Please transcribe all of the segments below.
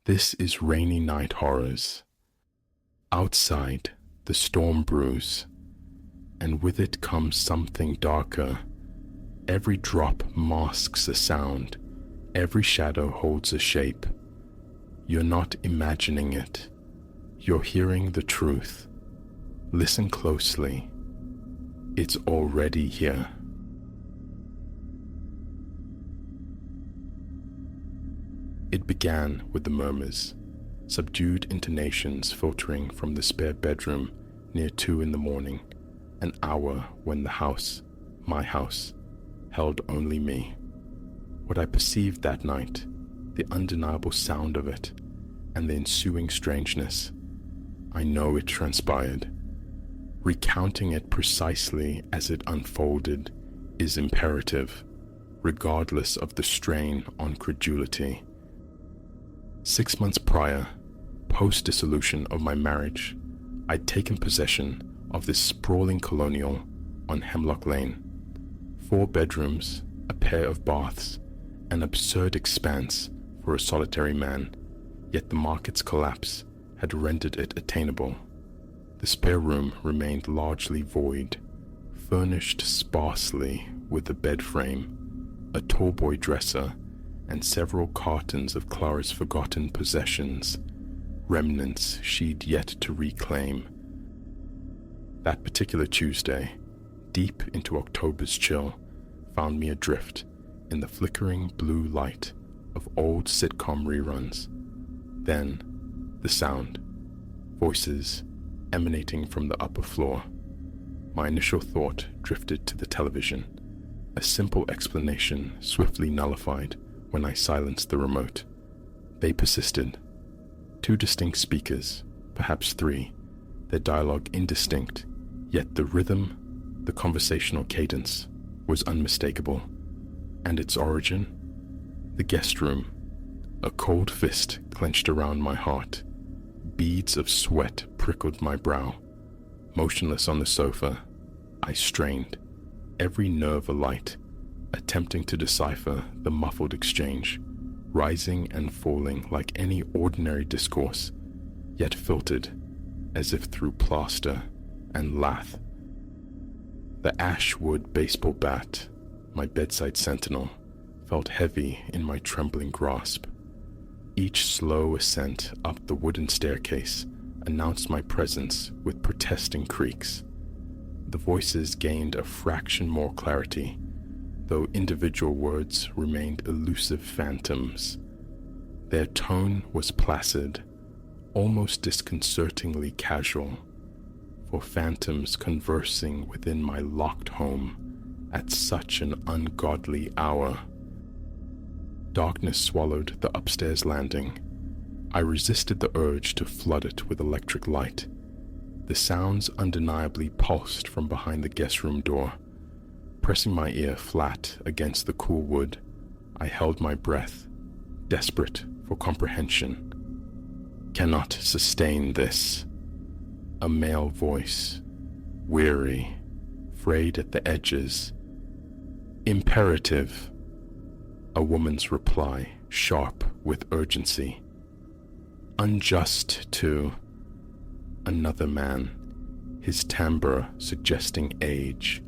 This is Rainy Night Horrors. Outside, the storm brews, and with it comes something darker. Every drop masks a sound, every shadow holds a shape. You're not imagining it. You're hearing the truth. Listen closely. It's already here. It began with the murmurs, subdued intonations filtering from the spare bedroom near 2 a.m, an hour when the house, my house, held only me. What I perceived that night, the undeniable sound of it, and the ensuing strangeness, I know it transpired. Recounting it precisely as it unfolded is imperative, regardless of the strain on credulity. 6 months prior, post-dissolution of my marriage, I'd taken possession of this sprawling colonial on Hemlock Lane. 4 bedrooms, a pair of baths, an absurd expanse for a solitary man, yet the market's collapse had rendered it attainable. The spare room remained largely void, furnished sparsely with a bed frame, a tallboy dresser, and several cartons of Clara's forgotten possessions, remnants she'd yet to reclaim. That particular Tuesday, deep into October's chill, found me adrift in the flickering blue light of old sitcom reruns. Then, the sound, voices emanating from the upper floor. My initial thought drifted to the television, a simple explanation swiftly nullified when I silenced the remote. They persisted. 2 distinct speakers, perhaps 3, their dialogue indistinct, yet the rhythm, the conversational cadence, was unmistakable. And its origin? The guest room. A cold fist clenched around my heart. Beads of sweat prickled my brow. Motionless on the sofa, I strained, every nerve alight, attempting to decipher the muffled exchange, rising and falling like any ordinary discourse, yet filtered as if through plaster and lath. The ash-wood baseball bat, my bedside sentinel, felt heavy in my trembling grasp. Each slow ascent up the wooden staircase announced my presence with protesting creaks. The voices gained a fraction more clarity, though individual words remained elusive phantoms. Their tone was placid, almost disconcertingly casual, for phantoms conversing within my locked home at such an ungodly hour. Darkness swallowed the upstairs landing. I resisted the urge to flood it with electric light. The sounds undeniably pulsed from behind the guest room door. Pressing my ear flat against the cool wood, I held my breath, desperate for comprehension. Cannot sustain this. A male voice, weary, frayed at the edges. Imperative. A woman's reply, sharp with urgency. Unjust to. Another man, his timbre suggesting age.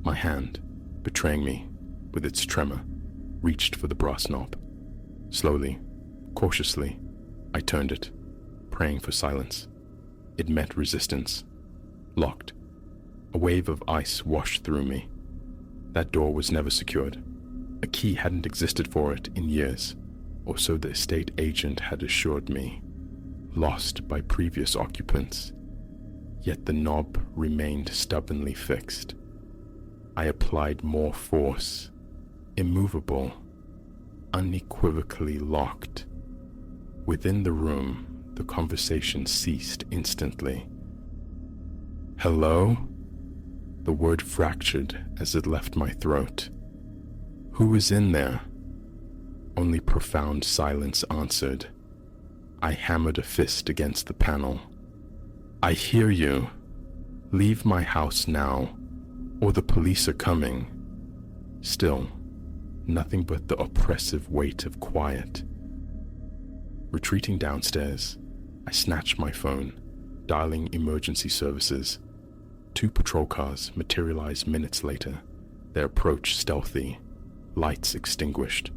My hand, betraying me with its tremor, reached for the brass knob. Slowly, cautiously, I turned it, praying for silence. It met resistance. Locked. A wave of ice washed through me. That door was never secured. A key hadn't existed for it in years, or so the estate agent had assured me. Lost by previous occupants. Yet the knob remained stubbornly fixed. I applied more force. Immovable. Unequivocally locked. Within the room, the conversation ceased instantly. Hello? The word fractured as it left my throat. Who is in there? Only profound silence answered. I hammered a fist against the panel. I hear you. Leave my house now, or the police are coming. Still, nothing but the oppressive weight of quiet. Retreating downstairs, I snatched my phone, dialing emergency services. 2 patrol cars materialized minutes later, their approach stealthy, lights extinguished.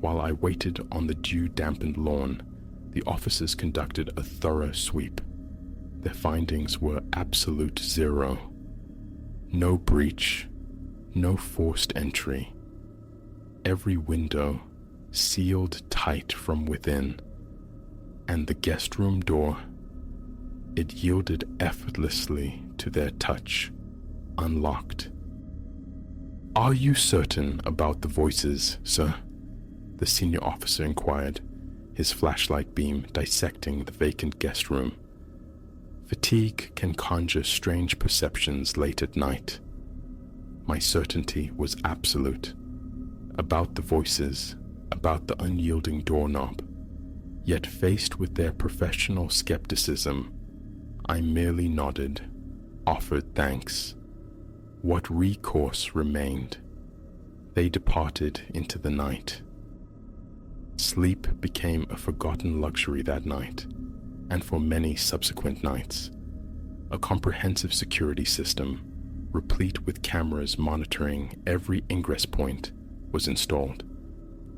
While I waited on the dew-dampened lawn, the officers conducted a thorough sweep. Their findings were absolute zero. No breach, no forced entry. Every window sealed tight from within, and the guest room door, it yielded effortlessly to their touch, unlocked. "Are you certain about the voices, sir?" the senior officer inquired, his flashlight beam dissecting the vacant guest room. Fatigue can conjure strange perceptions late at night. My certainty was absolute. About the voices, about the unyielding doorknob. Yet faced with their professional skepticism, I merely nodded, offered thanks. What recourse remained? They departed into the night. Sleep became a forgotten luxury that night, and for many subsequent nights. A comprehensive security system, replete with cameras monitoring every ingress point, was installed.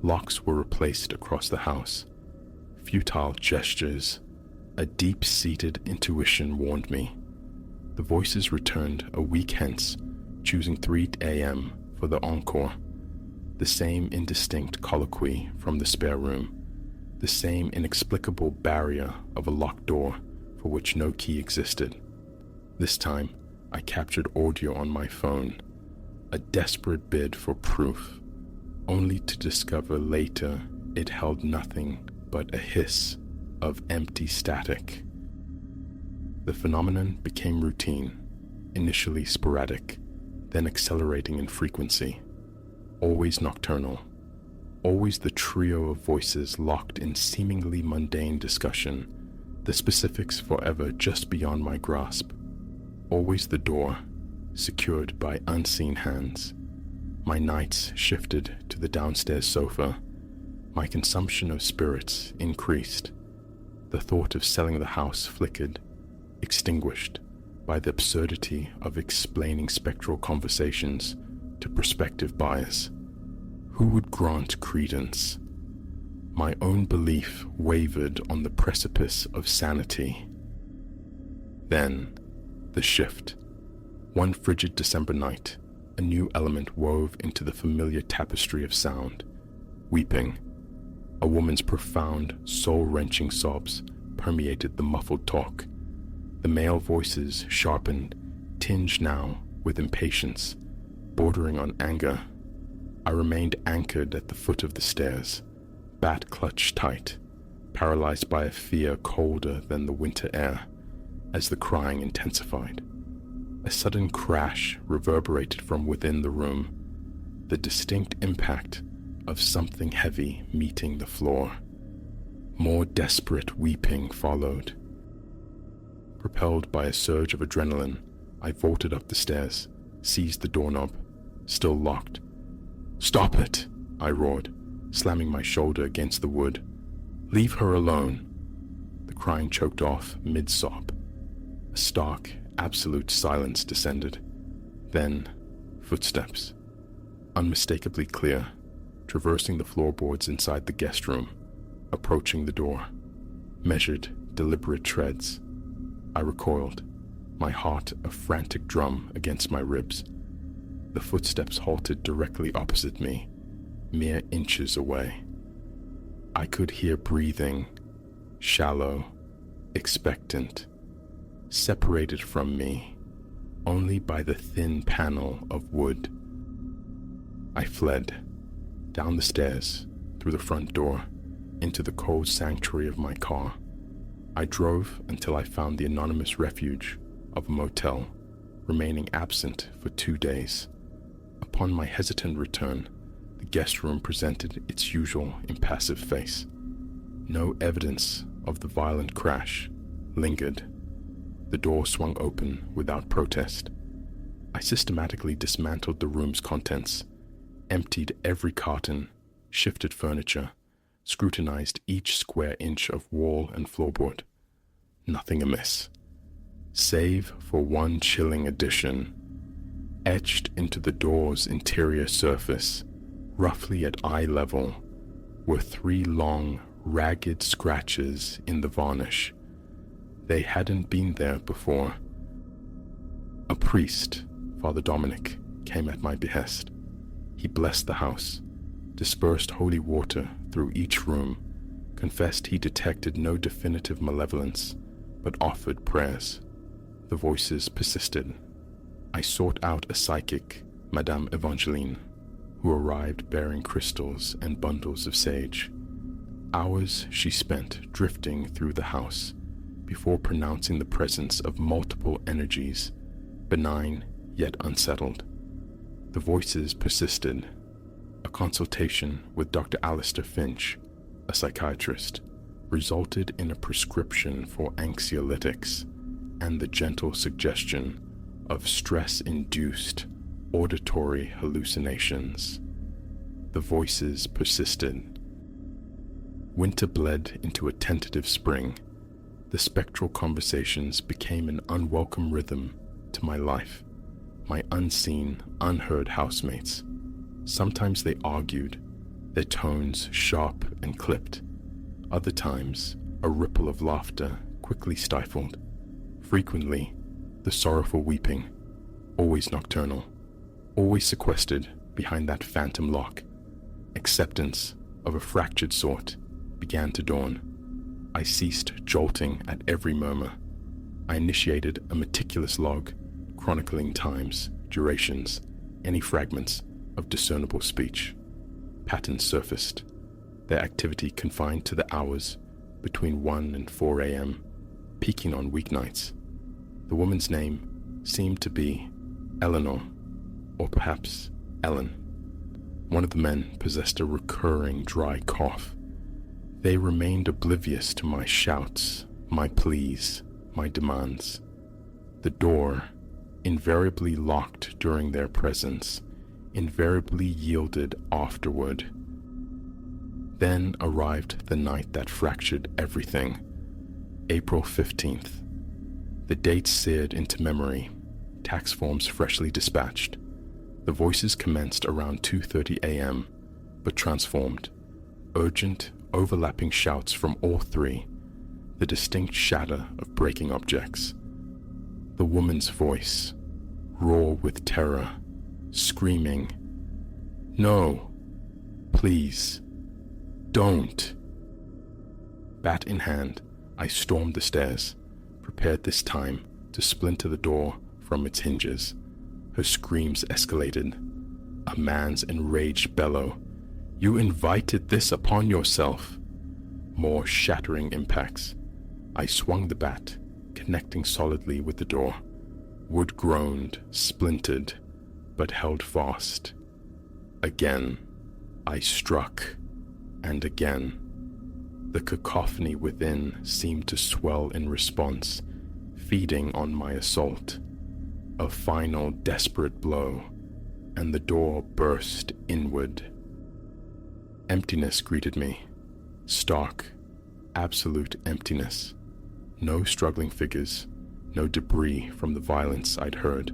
Locks were replaced across the house. Futile gestures, a deep-seated intuition warned me. The voices returned a week hence, choosing 3 a.m. for the encore. The same indistinct colloquy from the spare room, the same inexplicable barrier of a locked door for which no key existed. This time, I captured audio on my phone, a desperate bid for proof, only to discover later it held nothing but a hiss of empty static. The phenomenon became routine, initially sporadic, then accelerating in frequency. Always nocturnal, always the trio of voices locked in seemingly mundane discussion, the specifics forever just beyond my grasp. Always the door, secured by unseen hands. My nights shifted to the downstairs sofa. My consumption of spirits increased. The thought of selling the house flickered, extinguished by the absurdity of explaining spectral conversations to prospective buyers. Who would grant credence? My own belief wavered on the precipice of sanity. Then, the shift. One frigid December night, a new element wove into the familiar tapestry of sound. Weeping. A woman's profound, soul-wrenching sobs permeated the muffled talk. The male voices sharpened, tinged now with impatience, bordering on anger. I remained anchored at the foot of the stairs, bat clutched tight, paralyzed by a fear colder than the winter air, as the crying intensified. A sudden crash reverberated from within the room, the distinct impact of something heavy meeting the floor. More desperate weeping followed. Propelled by a surge of adrenaline, I vaulted up the stairs, seized the doorknob, still locked. "Stop it!" I roared, slamming my shoulder against the wood. "Leave her alone." The crying choked off mid-sob. A stark, absolute silence descended. Then, footsteps, unmistakably clear, traversing the floorboards inside the guest room, approaching the door. Measured, deliberate treads. I recoiled, my heart a frantic drum against my ribs. The footsteps halted directly opposite me, mere inches away. I could hear breathing, shallow, expectant, separated from me only by the thin panel of wood. I fled, down the stairs, through the front door, into the cold sanctuary of my car. I drove until I found the anonymous refuge of a motel, remaining absent for 2 days. Upon my hesitant return, the guest room presented its usual impassive face. No evidence of the violent crash lingered. The door swung open without protest. I systematically dismantled the room's contents, emptied every carton, shifted furniture, scrutinized each square inch of wall and floorboard. Nothing amiss, save for one chilling addition. Etched into the door's interior surface, roughly at eye level, were 3 long, ragged scratches in the varnish. They hadn't been there before. A priest, Father Dominic, came at my behest. He blessed the house, dispersed holy water through each room, confessed he detected no definitive malevolence, but offered prayers. The voices persisted. I sought out a psychic, Madame Evangeline, who arrived bearing crystals and bundles of sage. Hours she spent drifting through the house before pronouncing the presence of multiple energies, benign yet unsettled. The voices persisted. A consultation with Dr. Alistair Finch, a psychiatrist, resulted in a prescription for anxiolytics and the gentle suggestion of stress-induced auditory hallucinations. The voices persisted. Winter bled into a tentative spring. The spectral conversations became an unwelcome rhythm to my life. My unseen, unheard housemates. Sometimes they argued, their tones sharp and clipped. Other times, a ripple of laughter quickly stifled. Frequently, the sorrowful weeping, always nocturnal, always sequestered behind that phantom lock. Acceptance of a fractured sort began to dawn. I ceased jolting at every murmur. I initiated a meticulous log, chronicling times, durations, any fragments of discernible speech. Patterns surfaced, their activity confined to the hours between 1 and 4 a.m., peaking on weeknights. The woman's name seemed to be Eleanor, or perhaps Ellen. One of the men possessed a recurring dry cough. They remained oblivious to my shouts, my pleas, my demands. The door, invariably locked during their presence, invariably yielded afterward. Then arrived the night that fractured everything, April 15th. The date seared into memory, tax forms freshly dispatched. The voices commenced around 2:30 a.m., but transformed. Urgent, overlapping shouts from all 3, the distinct shatter of breaking objects. The woman's voice, raw with terror, screaming, "No, please, don't." Bat in hand, I stormed the stairs, prepared this time to splinter the door from its hinges. Her screams escalated. A man's enraged bellow, "You invited this upon yourself." More shattering impacts. I swung the bat, connecting solidly with the door. Wood groaned, splintered, but held fast. Again, I struck, and again. The cacophony within seemed to swell in response, feeding on my assault. A final desperate blow, and the door burst inward. Emptiness greeted me. Stark, absolute emptiness. No struggling figures, no debris from the violence I'd heard.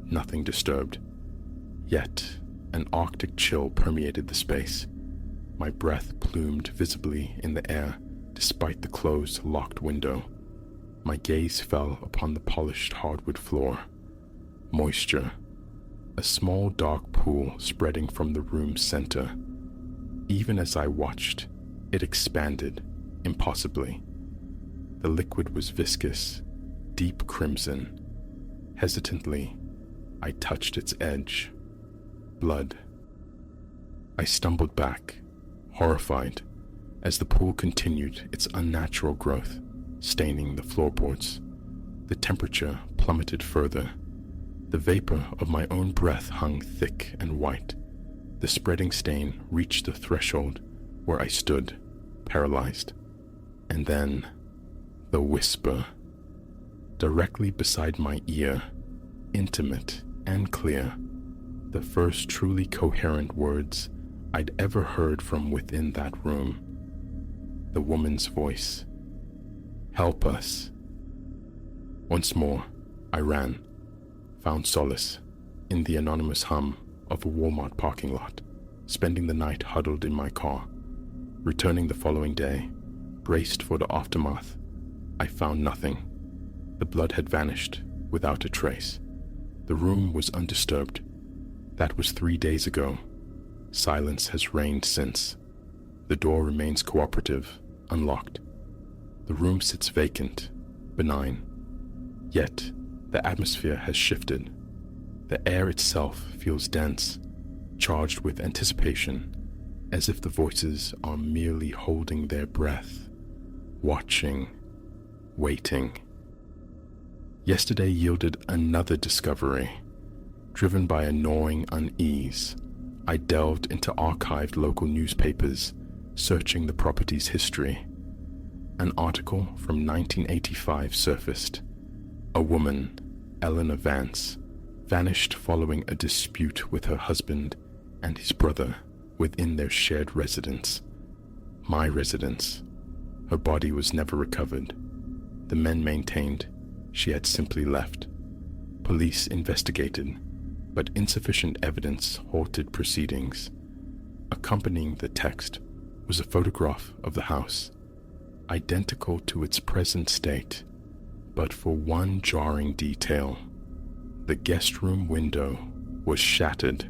Nothing disturbed. Yet, an arctic chill permeated the space. My breath plumed visibly in the air despite the closed, locked window. My gaze fell upon the polished hardwood floor. Moisture. A small dark pool spreading from the room's center. Even as I watched, it expanded, impossibly. The liquid was viscous, deep crimson. Hesitantly, I touched its edge. Blood. I stumbled back, horrified, as the pool continued its unnatural growth, staining the floorboards. The temperature plummeted further. The vapor of my own breath hung thick and white. The spreading stain reached the threshold where I stood, paralyzed. And then, the whisper. Directly beside my ear, intimate and clear, the first truly coherent words I'd ever heard from within that room. the woman's voice. "Help us." Once more, I ran, found solace in the anonymous hum of a Walmart parking lot, spending the night huddled in my car. Returning the following day, braced for the aftermath, I found nothing. The blood had vanished without a trace. The room was undisturbed. That was 3 days ago. Silence has reigned since. The door remains cooperative, unlocked. The room sits vacant, benign. Yet, the atmosphere has shifted. The air itself feels dense, charged with anticipation, as if the voices are merely holding their breath, watching, waiting. Yesterday yielded another discovery. Driven by a gnawing unease, I delved into archived local newspapers, searching the property's history. An article from 1985 surfaced. A woman, Eleanor Vance, vanished following a dispute with her husband and his brother within their shared residence. My residence. Her body was never recovered. The men maintained she had simply left. Police investigated, but insufficient evidence halted proceedings. Accompanying the text was a photograph of the house, identical to its present state, but for one jarring detail. The guest room window was shattered.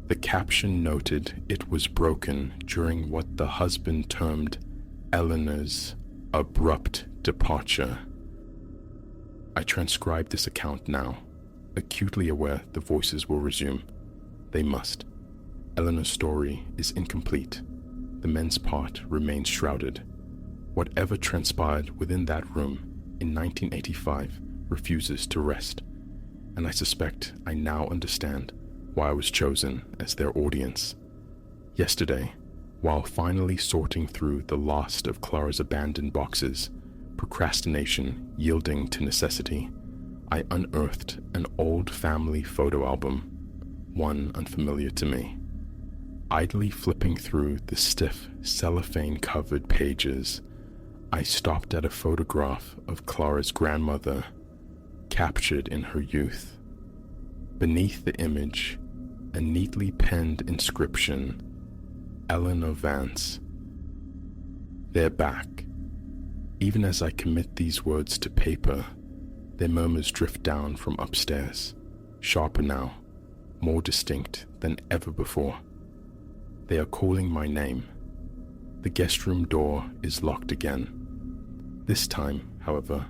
The caption noted it was broken during what the husband termed Eleanor's abrupt departure. I transcribe this account now, acutely aware the voices will resume. They must. Eleanor's story is incomplete. The men's part remains shrouded. Whatever transpired within that room in 1985 refuses to rest, and I suspect I now understand why I was chosen as their audience. Yesterday, while finally sorting through the last of Clara's abandoned boxes, procrastination yielding to necessity, I unearthed an old family photo album, one unfamiliar to me. Idly flipping through the stiff, cellophane-covered pages, I stopped at a photograph of Clara's grandmother, captured in her youth. Beneath the image, a neatly penned inscription, Eleanor Vance. They're back. Even as I commit these words to paper, their murmurs drift down from upstairs, sharper now, more distinct than ever before. They are calling my name. The guest room door is locked again. This time, however,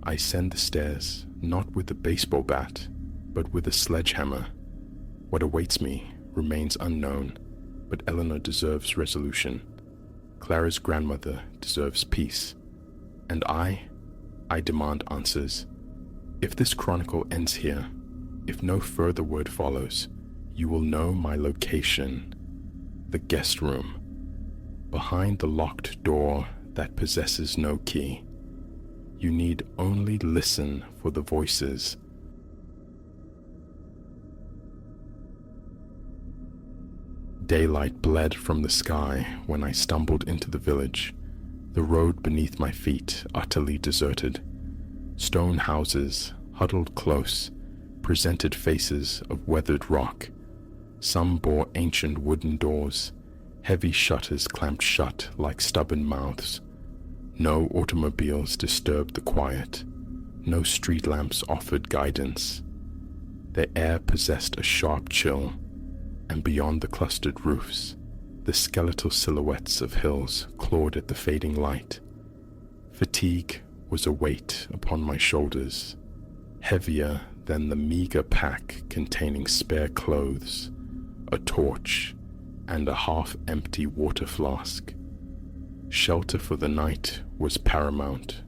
I ascend the stairs not with a baseball bat, but with a sledgehammer. What awaits me remains unknown, but Eleanor deserves resolution. Clara's grandmother deserves peace. And I demand answers. If this chronicle ends here, if no further word follows, you will know my location. The guest room. Behind the locked door that possesses no key. You need only listen for the voices. Daylight bled from the sky when I stumbled into the village. The road beneath my feet utterly deserted. Stone houses, huddled close, presented faces of weathered rock. Some bore ancient wooden doors, heavy shutters clamped shut like stubborn mouths. No automobiles disturbed the quiet. No street lamps offered guidance. The air possessed a sharp chill, and beyond the clustered roofs, the skeletal silhouettes of hills clawed at the fading light. Fatigue was a weight upon my shoulders, heavier than the meager pack containing spare clothes, a torch, and a half-empty water flask. Shelter for the night was paramount.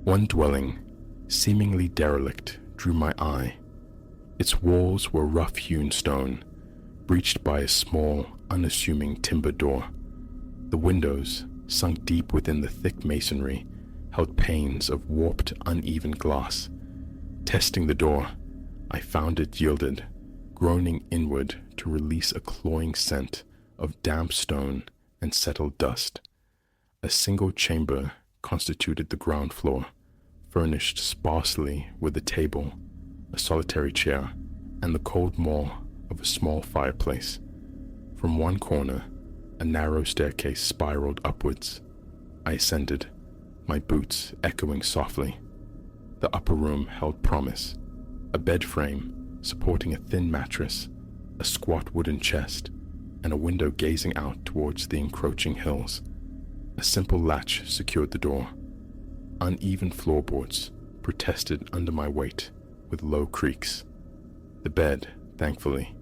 One dwelling, seemingly derelict, drew my eye. Its walls were rough-hewn stone, breached by a small, unassuming timber door. The windows, sunk deep within the thick masonry, held panes of warped, uneven glass. Testing the door, I found it yielded, groaning inward to release a cloying scent of damp stone and settled dust. A single chamber constituted the ground floor, furnished sparsely with a table, a solitary chair, and the cold maw of a small fireplace. From one corner, a narrow staircase spiraled upwards. I ascended, my boots echoing softly. The upper room held promise: a bed frame supporting a thin mattress, a squat wooden chest, and a window gazing out towards the encroaching hills. A simple latch secured the door. Uneven floorboards protested under my weight with low creaks. The bed, thankfully,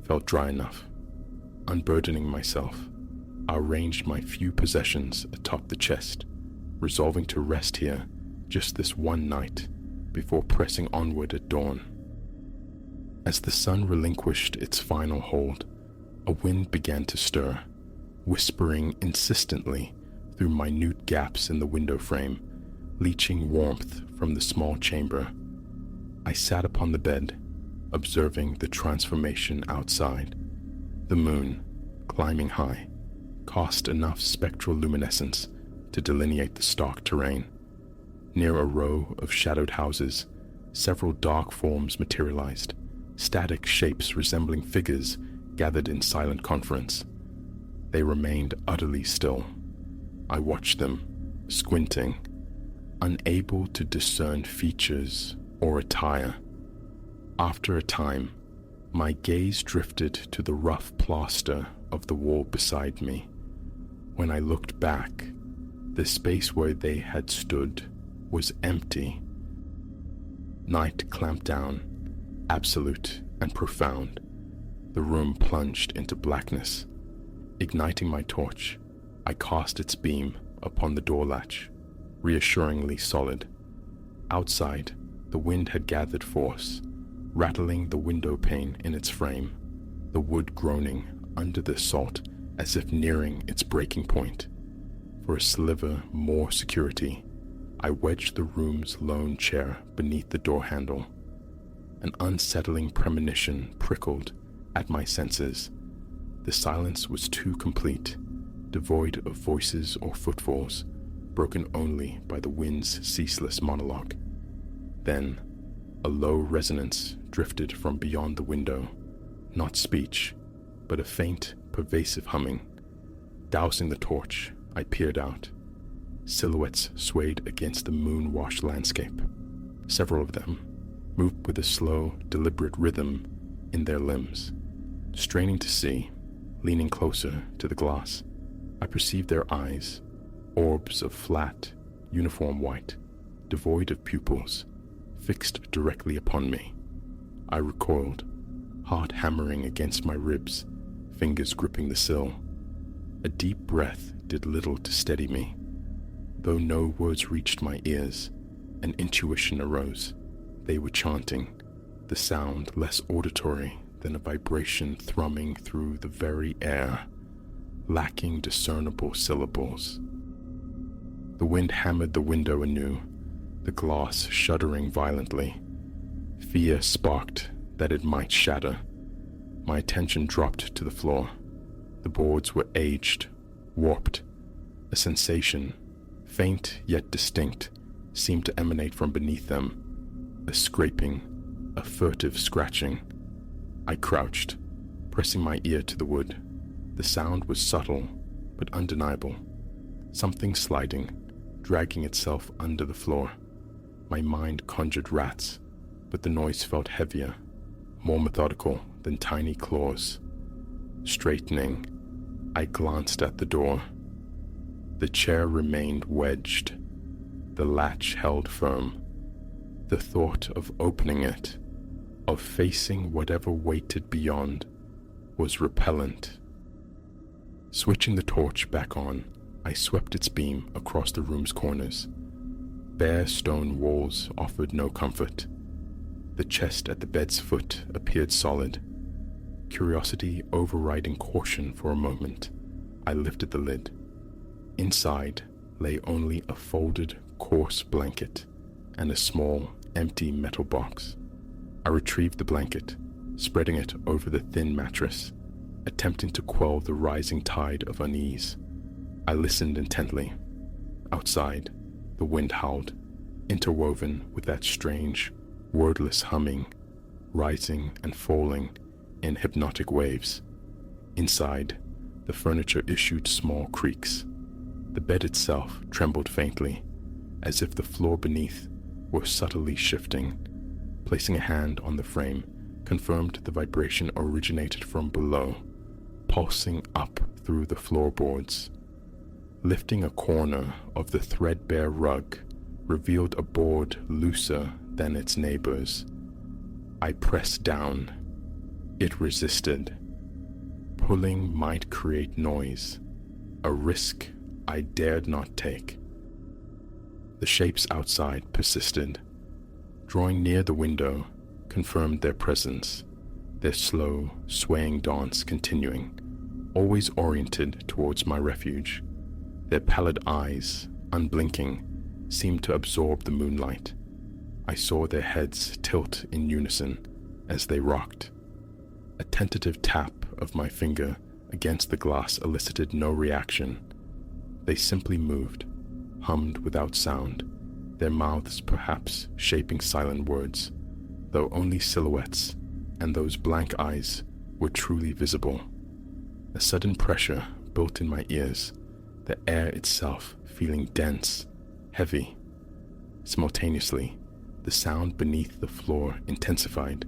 felt dry enough. Unburdening myself, I arranged my few possessions atop the chest, resolving to rest here just this one night before pressing onward at dawn. As the sun relinquished its final hold, a wind began to stir, whispering insistently through minute gaps in the window frame, leaching warmth from the small chamber. I sat upon the bed, observing the transformation outside. The moon, climbing high, cast enough spectral luminescence to delineate the stark terrain. Near a row of shadowed houses, several dark forms materialized, static shapes resembling figures gathered in silent conference. They remained utterly still. I watched them, squinting, unable to discern features or attire. After a time, my gaze drifted to the rough plaster of the wall beside me. When I looked back, the space where they had stood was empty. Night clamped down, absolute and profound. The room plunged into blackness. Igniting my torch, I cast its beam upon the door latch, reassuringly solid. Outside, the wind had gathered force, rattling the window pane in its frame, the wood groaning under the assault as if nearing its breaking point. For a sliver more security, I wedged the room's lone chair beneath the door handle. An unsettling premonition prickled at my senses. The silence was too complete, devoid of voices or footfalls, broken only by the wind's ceaseless monologue. Then, a low resonance drifted from beyond the window, not speech, but a faint, pervasive humming. Dousing the torch, I peered out. Silhouettes swayed against the moon-washed landscape. Several of them moved with a slow, deliberate rhythm in their limbs. Straining to see, leaning closer to the glass, I perceived their eyes, orbs of flat, uniform white, devoid of pupils, fixed directly upon me. I recoiled, heart hammering against my ribs, fingers gripping the sill. A deep breath did little to steady me. Though no words reached my ears, an intuition arose. They were chanting, the sound less auditory than a vibration thrumming through the very air, lacking discernible syllables. The wind hammered the window anew, the glass shuddering violently. Fear sparked that it might shatter. My attention dropped to the floor. The boards were aged, warped. A sensation, faint yet distinct, seemed to emanate from beneath them. A scraping, a furtive scratching. I crouched, pressing my ear to the wood. The sound was subtle, but undeniable. Something sliding, dragging itself under the floor. My mind conjured rats, but the noise felt heavier, more methodical than tiny claws. Straightening, I glanced at the door. The chair remained wedged, the latch held firm. The thought of opening it, of facing whatever waited beyond, was repellent. Switching the torch back on, I swept its beam across the room's corners. Bare stone walls offered no comfort. The chest at the bed's foot appeared solid. Curiosity overriding caution for a moment, I lifted the lid. Inside lay only a folded, coarse blanket and a small, empty metal box. I retrieved the blanket, spreading it over the thin mattress, attempting to quell the rising tide of unease. I listened intently, Outside, the wind howled, interwoven with that strange, wordless humming, rising and falling in hypnotic waves. Inside, the furniture issued small creaks. The bed itself trembled faintly, as if the floor beneath were subtly shifting. Placing a hand on the frame confirmed the vibration originated from below, pulsing up through the floorboards. Lifting a corner of the threadbare rug revealed a board looser than its neighbors. I pressed down. It resisted. Pulling might create noise, a risk I dared not take. The shapes outside persisted. Drawing near the window confirmed their presence, their slow, swaying dance continuing, always oriented towards my refuge. Their pallid eyes, unblinking, seemed to absorb the moonlight. I saw their heads tilt in unison as they rocked. A tentative tap of my finger against the glass elicited no reaction. They simply moved, hummed without sound, their mouths perhaps shaping silent words, though only silhouettes, and those blank eyes were truly visible. A sudden pressure built in my ears, the air itself feeling dense, heavy. Simultaneously, the sound beneath the floor intensified,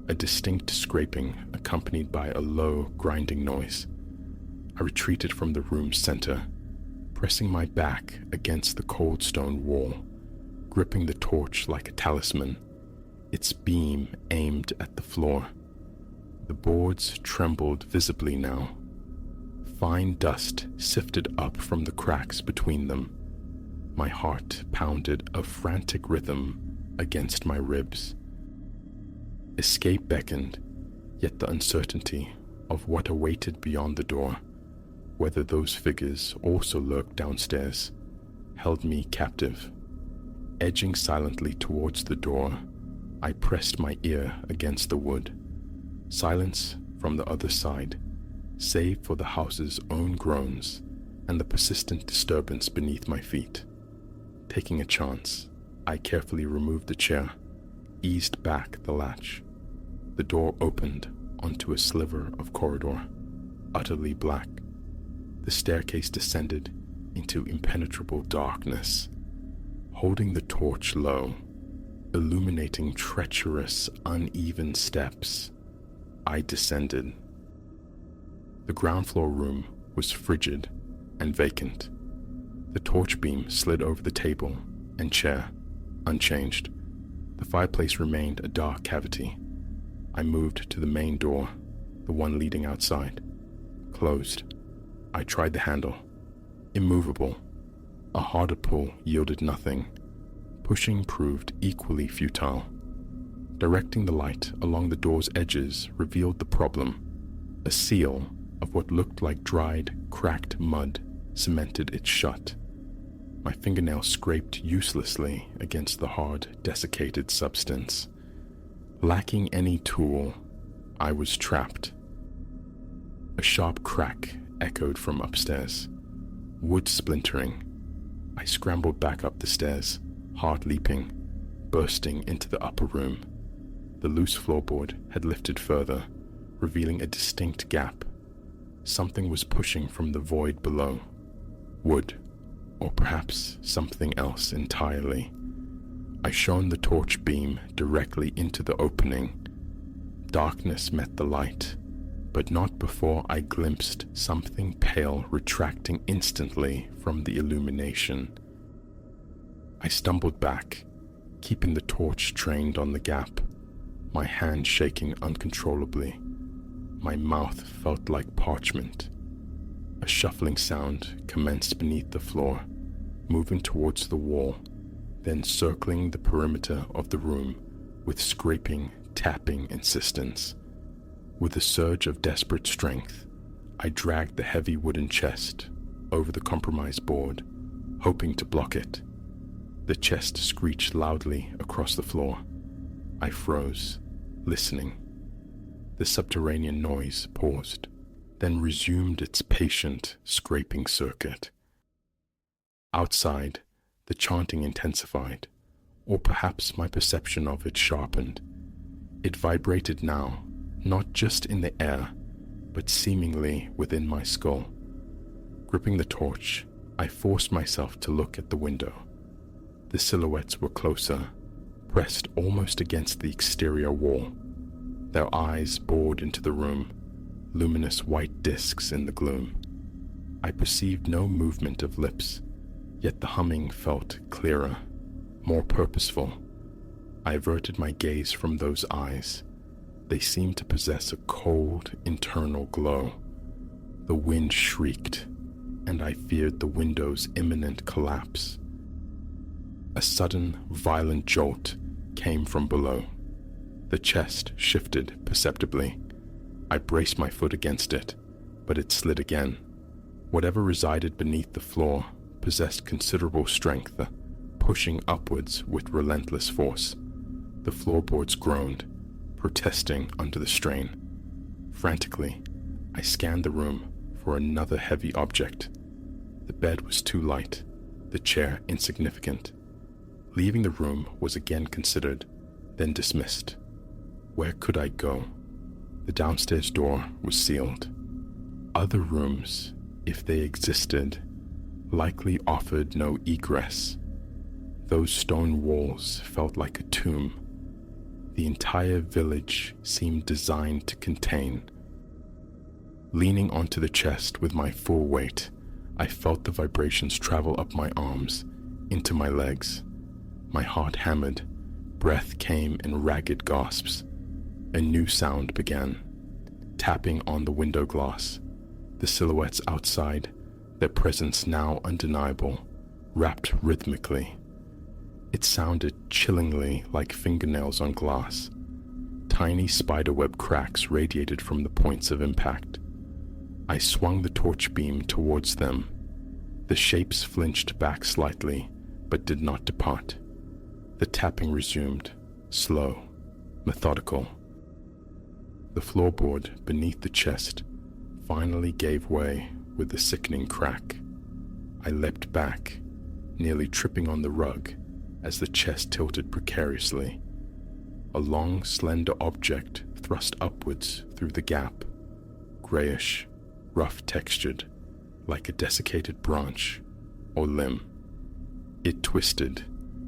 a distinct scraping accompanied by a low, grinding noise. I retreated from the room's center, pressing my back against the cold stone wall, gripping the torch like a talisman, its beam aimed at the floor. The boards trembled visibly now. Fine dust sifted up from the cracks between them. My heart pounded a frantic rhythm against my ribs. Escape beckoned, yet the uncertainty of what awaited beyond the door, whether those figures also lurked downstairs, held me captive. Edging silently towards the door, I pressed my ear against the wood. Silence from the other side, save for the house's own groans and the persistent disturbance beneath my feet. Taking a chance, I carefully removed the chair, eased back the latch. The door opened onto a sliver of corridor, utterly black. The staircase descended into impenetrable darkness. Holding the torch low, illuminating treacherous, uneven steps, I descended. The ground floor room was frigid and vacant. The torch beam slid over the table and chair, unchanged. The fireplace remained a dark cavity. I moved to the main door, the one leading outside. Closed. I tried the handle. Immovable. A harder pull yielded nothing. Pushing proved equally futile. Directing the light along the door's edges revealed the problem. A seal of what looked like dried, cracked mud cemented it shut. My fingernails scraped uselessly against the hard, desiccated substance. Lacking any tool, I was trapped. A sharp crack echoed from upstairs. Wood splintering. I scrambled back up the stairs, heart leaping, bursting into the upper room. The loose floorboard had lifted further, revealing a distinct gap. Something was pushing from the void below. Wood, or perhaps something else entirely. I shone the torch beam directly into the opening. Darkness met the light, but not before I glimpsed something pale retracting instantly from the illumination. I stumbled back, keeping the torch trained on the gap, my hand shaking uncontrollably. My mouth felt like parchment. A shuffling sound commenced beneath the floor, moving towards the wall, then circling the perimeter of the room with scraping, tapping insistence. With a surge of desperate strength, I dragged the heavy wooden chest over the compromised board, hoping to block it. The chest screeched loudly across the floor. I froze, listening. The subterranean noise paused, then resumed its patient, scraping circuit. Outside, the chanting intensified, or perhaps my perception of it sharpened. It vibrated now, not just in the air, but seemingly within my skull. Gripping the torch, I forced myself to look at the window. The silhouettes were closer, pressed almost against the exterior wall. Their eyes bored into the room, luminous white discs in the gloom. I perceived no movement of lips, yet the humming felt clearer, more purposeful. I averted my gaze from those eyes. They seemed to possess a cold, internal glow. The wind shrieked, and I feared the window's imminent collapse. A sudden, violent jolt came from below. The chest shifted perceptibly. I braced my foot against it, but it slid again. Whatever resided beneath the floor possessed considerable strength, pushing upwards with relentless force. The floorboards groaned, protesting under the strain. Frantically, I scanned the room for another heavy object. The bed was too light, the chair insignificant. Leaving the room was again considered, then dismissed. Where could I go? The downstairs door was sealed. Other rooms, if they existed, likely offered no egress. Those stone walls felt like a tomb. The entire village seemed designed to contain. Leaning onto the chest with my full weight, I felt the vibrations travel up my arms, into my legs. My heart hammered, breath came in ragged gasps. A new sound began, tapping on the window glass. The silhouettes outside, their presence now undeniable, rapped rhythmically. It sounded chillingly like fingernails on glass. Tiny spiderweb cracks radiated from the points of impact. I swung the torch beam towards them. The shapes flinched back slightly, but did not depart. The tapping resumed, slow, methodical. The floorboard beneath the chest finally gave way with a sickening crack. I leapt back, nearly tripping on the rug as the chest tilted precariously. A long, slender object thrust upwards through the gap, grayish, rough-textured, like a desiccated branch or limb. It twisted,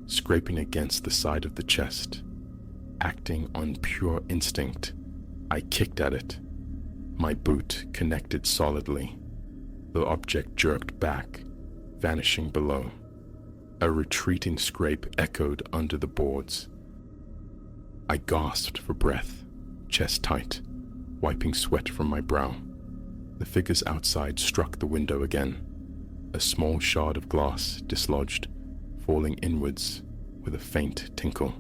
scraping against the side of the chest. Acting on pure instinct, I kicked at it. My boot connected solidly. The object jerked back, vanishing below. A retreating scrape echoed under the boards. I gasped for breath, chest tight, wiping sweat from my brow. The figures outside struck the window again. A small shard of glass dislodged, falling inwards with a faint tinkle.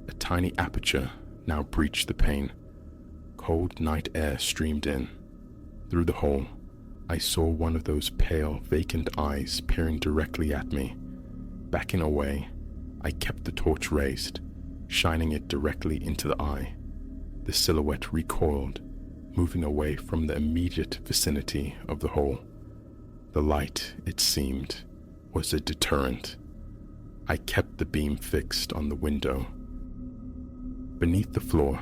A tiny aperture now breached the pane. Cold night air streamed in. Through the hole, I saw one of those pale, vacant eyes peering directly at me. Backing away, I kept the torch raised, shining it directly into the eye. The silhouette recoiled, moving away from the immediate vicinity of the hole. The light, it seemed, was a deterrent. I kept the beam fixed on the window. Beneath the floor,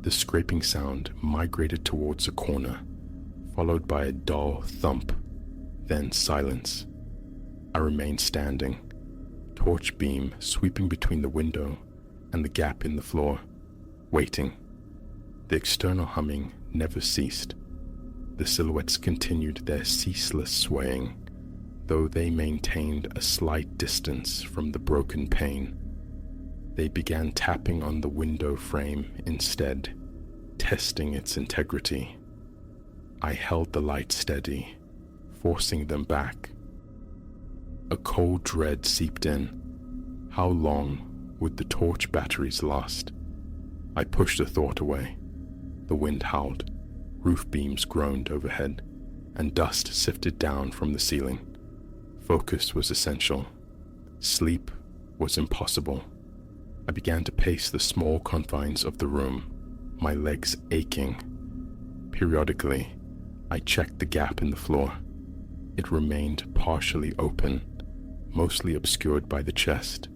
the scraping sound migrated towards a corner, followed by a dull thump, then silence. I remained standing, torch beam sweeping between the window and the gap in the floor, waiting. The external humming never ceased. The silhouettes continued their ceaseless swaying, though they maintained a slight distance from the broken pane. They began tapping on the window frame instead, testing its integrity. I held the light steady, forcing them back. A cold dread seeped in. How long would the torch batteries last? I pushed the thought away. The wind howled, roof beams groaned overhead, and dust sifted down from the ceiling. Focus was essential. Sleep was impossible. I began to pace the small confines of the room, my legs aching. Periodically, I checked the gap in the floor. It remained partially open, mostly obscured by the chest.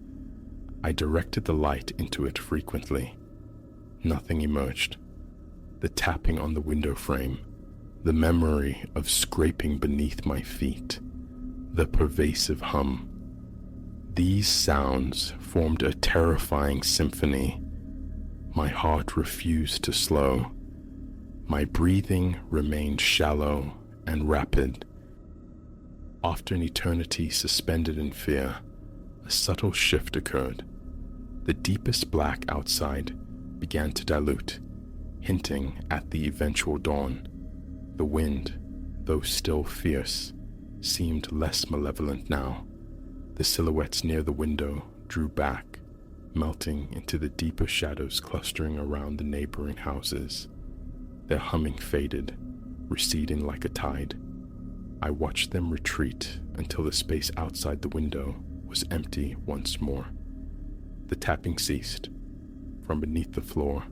I directed the light into it frequently. Nothing emerged. The tapping on the window frame, the memory of scraping beneath my feet, the pervasive hum. These sounds formed a terrifying symphony. My heart refused to slow. My breathing remained shallow and rapid. After an eternity suspended in fear, a subtle shift occurred. The deepest black outside began to dilute, hinting at the eventual dawn. The wind, though still fierce, seemed less malevolent now. The silhouettes near the window drew back, melting into the deeper shadows clustering around the neighboring houses. Their humming faded, receding like a tide. I watched them retreat until the space outside the window was empty once more. The tapping ceased. From beneath the floor,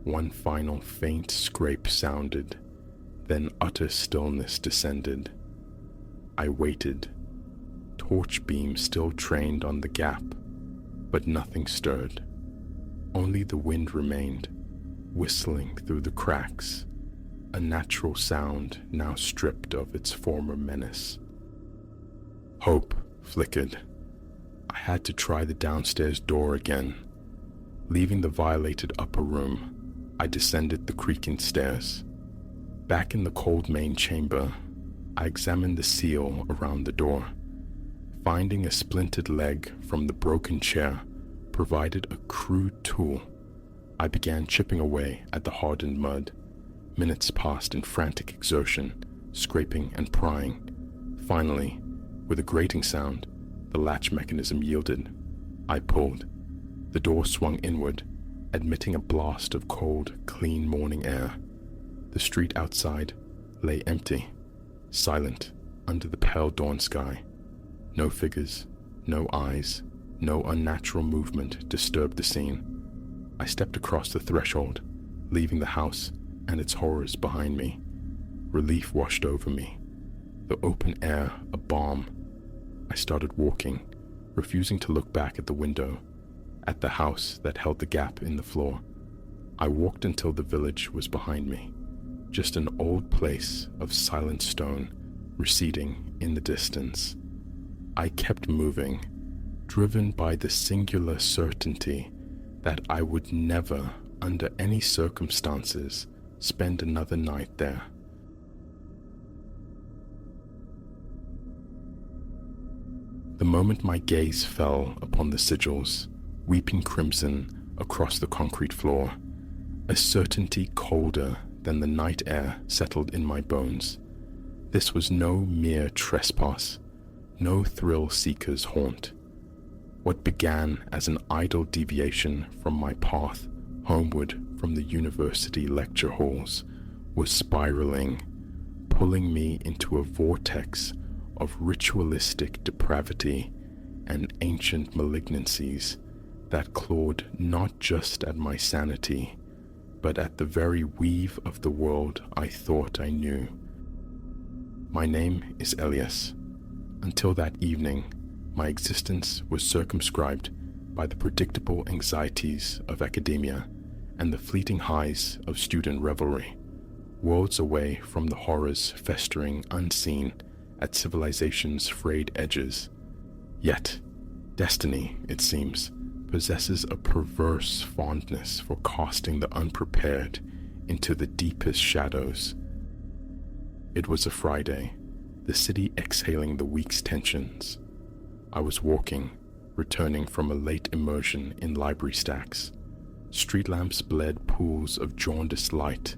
one final faint scrape sounded, then utter stillness descended. I waited. Torch beams still trained on the gap, but nothing stirred. Only the wind remained, whistling through the cracks, a natural sound now stripped of its former menace. Hope flickered. I had to try the downstairs door again. Leaving the violated upper room, I descended the creaking stairs. Back in the cold main chamber, I examined the seal around the door. Finding a splintered leg from the broken chair provided a crude tool. I began chipping away at the hardened mud. Minutes passed in frantic exertion, scraping and prying. Finally, with a grating sound, the latch mechanism yielded. I pulled. The door swung inward, admitting a blast of cold, clean morning air. The street outside lay empty, silent under the pale dawn sky. No figures, no eyes, no unnatural movement disturbed the scene. I stepped across the threshold, leaving the house and its horrors behind me. Relief washed over me. The open air a balm. I started walking, refusing to look back at the window, at the house that held the gap in the floor. I walked until the village was behind me, just an old place of silent stone receding in the distance. I kept moving, driven by the singular certainty that I would never, under any circumstances, spend another night there. The moment my gaze fell upon the sigils, weeping crimson across the concrete floor, a certainty colder than the night air settled in my bones. This was no mere trespass, no thrill-seeker's haunt. What began as an idle deviation from my path homeward from the university lecture halls was spiraling, pulling me into a vortex of ritualistic depravity and ancient malignancies that clawed not just at my sanity, but at the very weave of the world I thought I knew. My name is Elias. Until that evening, my existence was circumscribed by the predictable anxieties of academia and the fleeting highs of student revelry, worlds away from the horrors festering unseen at civilization's frayed edges. Yet, destiny, it seems, possesses a perverse fondness for casting the unprepared into the deepest shadows. It was a Friday, the city exhaling the week's tensions. I was walking, returning from a late immersion in library stacks. Street lamps bled pools of jaundiced light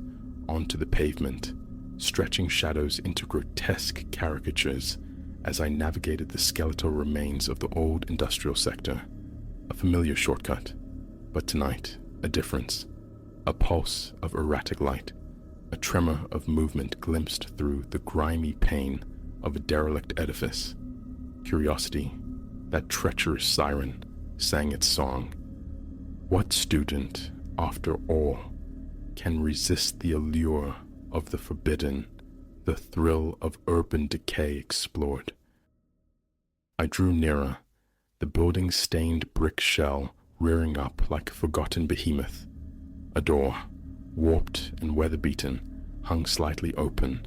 onto the pavement, stretching shadows into grotesque caricatures as I navigated the skeletal remains of the old industrial sector. A familiar shortcut, but tonight, a difference. A pulse of erratic light, a tremor of movement glimpsed through the grimy pane of a derelict edifice. Curiosity, that treacherous siren, sang its song. What student, after all, can resist the allure of the forbidden, the thrill of urban decay explored? I drew nearer, the building's stained brick shell rearing up like a forgotten behemoth. A door, warped and weather-beaten, hung slightly open,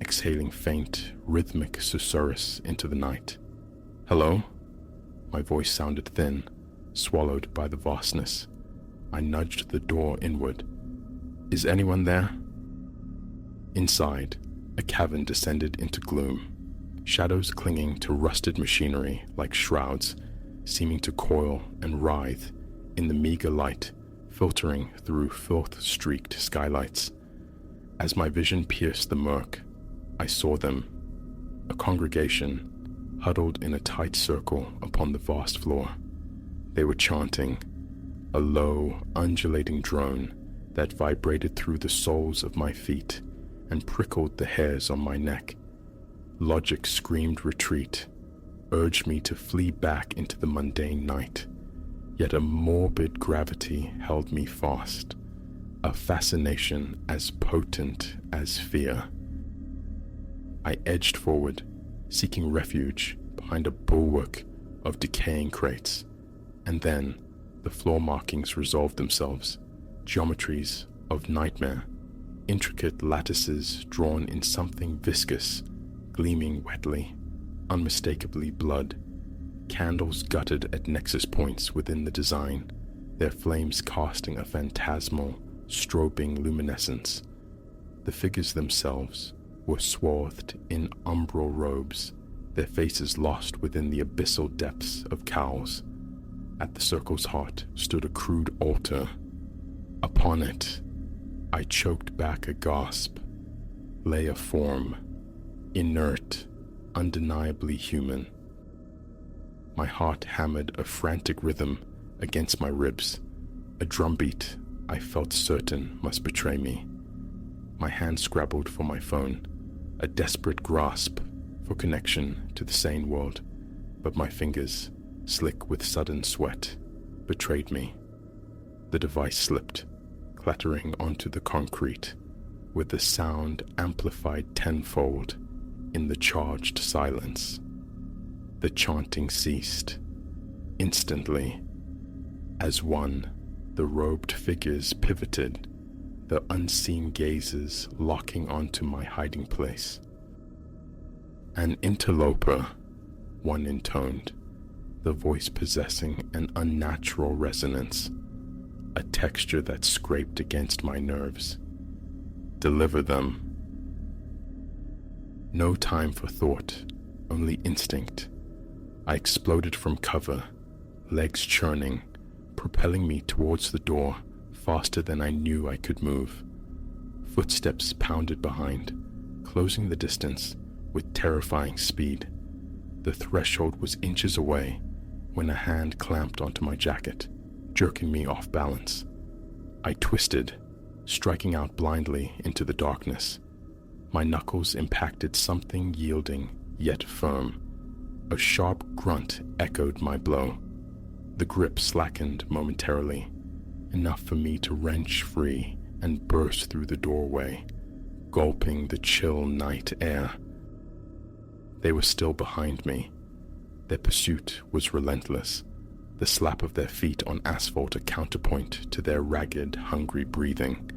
exhaling faint, rhythmic susurrus into the night. "Hello?" My voice sounded thin, swallowed by the vastness. I nudged the door inward. "Is anyone there?" Inside, a cavern descended into gloom, shadows clinging to rusted machinery like shrouds, seeming to coil and writhe in the meager light filtering through filth-streaked skylights. As my vision pierced the murk, I saw them, a congregation huddled in a tight circle upon the vast floor. They were chanting, a low, undulating drone that vibrated through the soles of my feet and prickled the hairs on my neck. Logic screamed retreat, urged me to flee back into the mundane night. Yet a morbid gravity held me fast, a fascination as potent as fear. I edged forward, seeking refuge behind a bulwark of decaying crates, and then the floor markings resolved themselves, geometries of nightmare, intricate lattices drawn in something viscous, gleaming wetly, unmistakably blood, candles gutted at nexus points within the design, their flames casting a phantasmal, strobing luminescence. The figures themselves were swathed in umbral robes, their faces lost within the abyssal depths of cowls. At the circle's heart stood a crude altar. Upon it, I choked back a gasp, lay a form, inert, undeniably human. My heart hammered a frantic rhythm against my ribs, a drumbeat I felt certain must betray me. My hand scrabbled for my phone, a desperate grasp for connection to the sane world, but my fingers, slick with sudden sweat, betrayed me. The device slipped, clattering onto the concrete, with the sound amplified tenfold in the charged silence. The chanting ceased. Instantly, as one, the robed figures pivoted, the unseen gazes locking onto my hiding place. "An interloper," one intoned, the voice possessing an unnatural resonance, a texture that scraped against my nerves. "Deliver them." No time for thought, only instinct. I exploded from cover, legs churning, propelling me towards the door faster than I knew I could move. Footsteps pounded behind, closing the distance with terrifying speed. The threshold was inches away when a hand clamped onto my jacket, jerking me off balance. I twisted, striking out blindly into the darkness. My knuckles impacted something yielding yet firm. A sharp grunt echoed my blow. The grip slackened momentarily, enough for me to wrench free and burst through the doorway, gulping the chill night air. They were still behind me. Their pursuit was relentless, the slap of their feet on asphalt a counterpoint to their ragged, hungry breathing.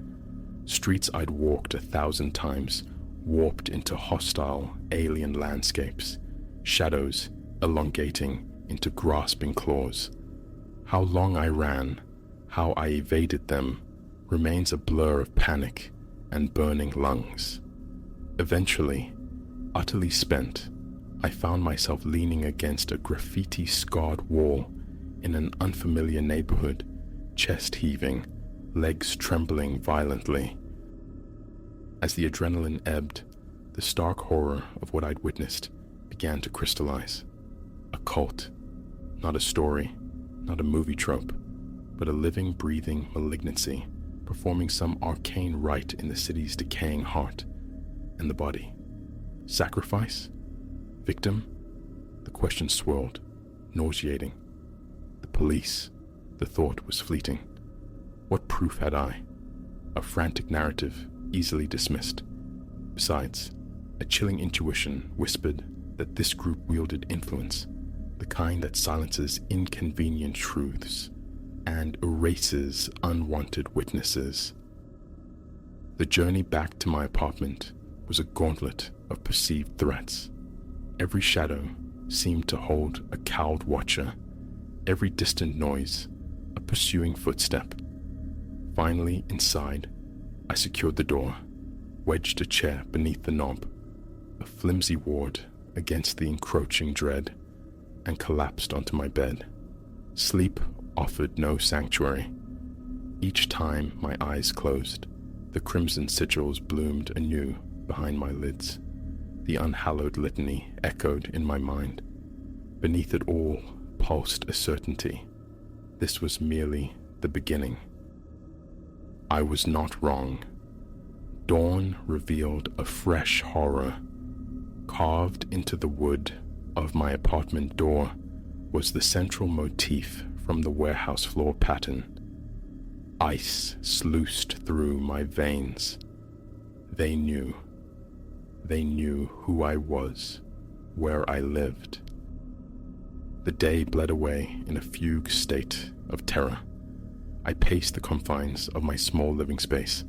Streets I'd walked 1,000 times, warped into hostile, alien landscapes, shadows elongating into grasping claws. How long I ran, how I evaded them, remains a blur of panic and burning lungs. Eventually, utterly spent, I found myself leaning against a graffiti-scarred wall in an unfamiliar neighborhood, chest heaving, legs trembling violently. As the adrenaline ebbed, the stark horror of what I'd witnessed began to crystallize. A cult, not a story, not a movie trope, but a living, breathing malignancy, performing some arcane rite in the city's decaying heart. And the body. Sacrifice? Victim? The question swirled, nauseating. The police? The thought was fleeting. What proof had I? A frantic narrative, easily dismissed. Besides, a chilling intuition whispered that this group wielded influence, the kind that silences inconvenient truths and erases unwanted witnesses. The journey back to my apartment was a gauntlet of perceived threats. Every shadow seemed to hold a cowed watcher, every distant noise a pursuing footstep. Finally, inside, I secured the door, wedged a chair beneath the knob, a flimsy ward against the encroaching dread, and collapsed onto my bed. Sleep offered no sanctuary. Each time my eyes closed, the crimson sigils bloomed anew behind my lids. The unhallowed litany echoed in my mind. Beneath it all pulsed a certainty. This was merely the beginning. I was not wrong. Dawn revealed a fresh horror. Carved into the wood of my apartment door was the central motif from the warehouse floor pattern. Ice sluiced through my veins. They knew who I was, where I lived. The day bled away in a fugue state of terror. I paced the confines of my small living space,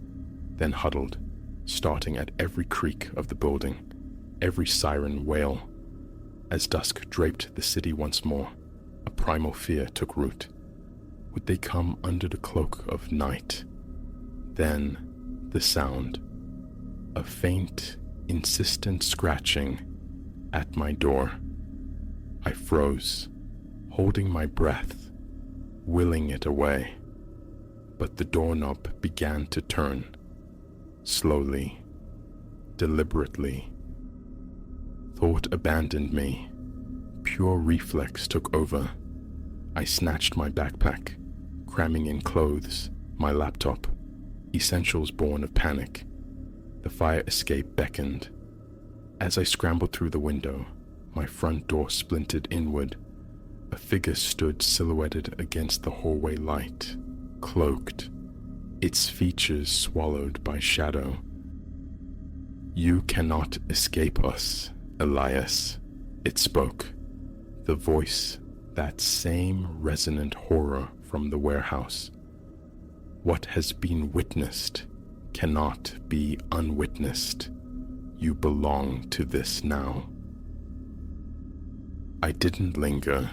then huddled, starting at every creak of the building, every siren wail. As dusk draped the city once more, a primal fear took root. Would they come under the cloak of night? Then the sound, a faint, insistent scratching at my door. I froze, holding my breath, willing it away. But the doorknob began to turn, slowly, deliberately. Thought abandoned me. Pure reflex took over. I snatched my backpack, cramming in clothes, my laptop, essentials born of panic. The fire escape beckoned. As I scrambled through the window, my front door splintered inward. A figure stood silhouetted against the hallway light, cloaked, its features swallowed by shadow. "You cannot escape us, Elias," it spoke, the voice that same resonant horror from the warehouse. "What has been witnessed cannot be unwitnessed. You belong to this now." I didn't linger.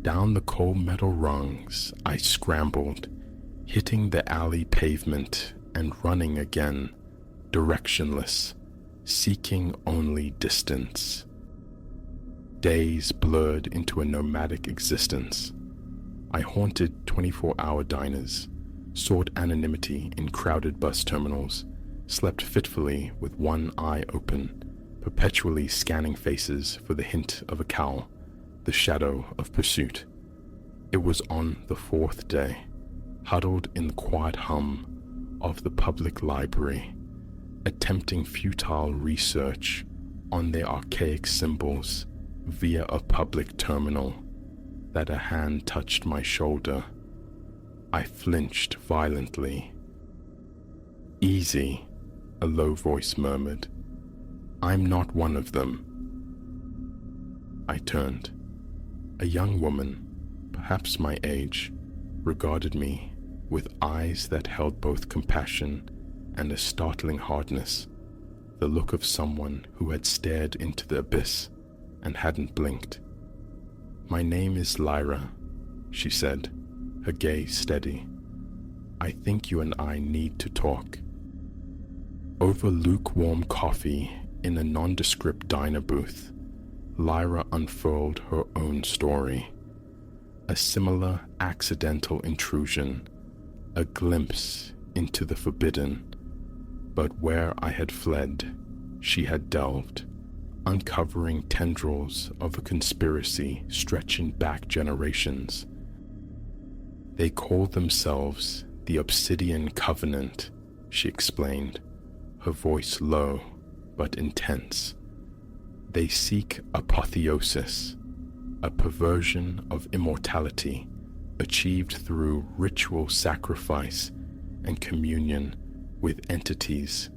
Down the cold metal rungs I scrambled, hitting the alley pavement and running again, directionless, seeking only distance. Days blurred into a nomadic existence. I haunted 24-hour diners, sought anonymity in crowded bus terminals, slept fitfully with one eye open, perpetually scanning faces for the hint of a cowl, the shadow of pursuit. It was on the fourth day, huddled in the quiet hum of the public library, attempting futile research on their archaic symbols via a public terminal, that a hand touched my shoulder. I flinched violently. "Easy," a low voice murmured. "I'm not one of them." I turned. A young woman, perhaps my age, regarded me with eyes that held both compassion and a startling hardness, the look of someone who had stared into the abyss and hadn't blinked. "My name is Lyra," she said, her gaze steady. "I think you and I need to talk." Over lukewarm coffee in a nondescript diner booth, Lyra unfurled her own story. A similar accidental intrusion, a glimpse into the forbidden. But where I had fled, she had delved, uncovering tendrils of a conspiracy stretching back generations. "They call themselves the Obsidian Covenant," she explained, her voice low but intense. "They seek apotheosis, a perversion of immortality achieved through ritual sacrifice and communion with entities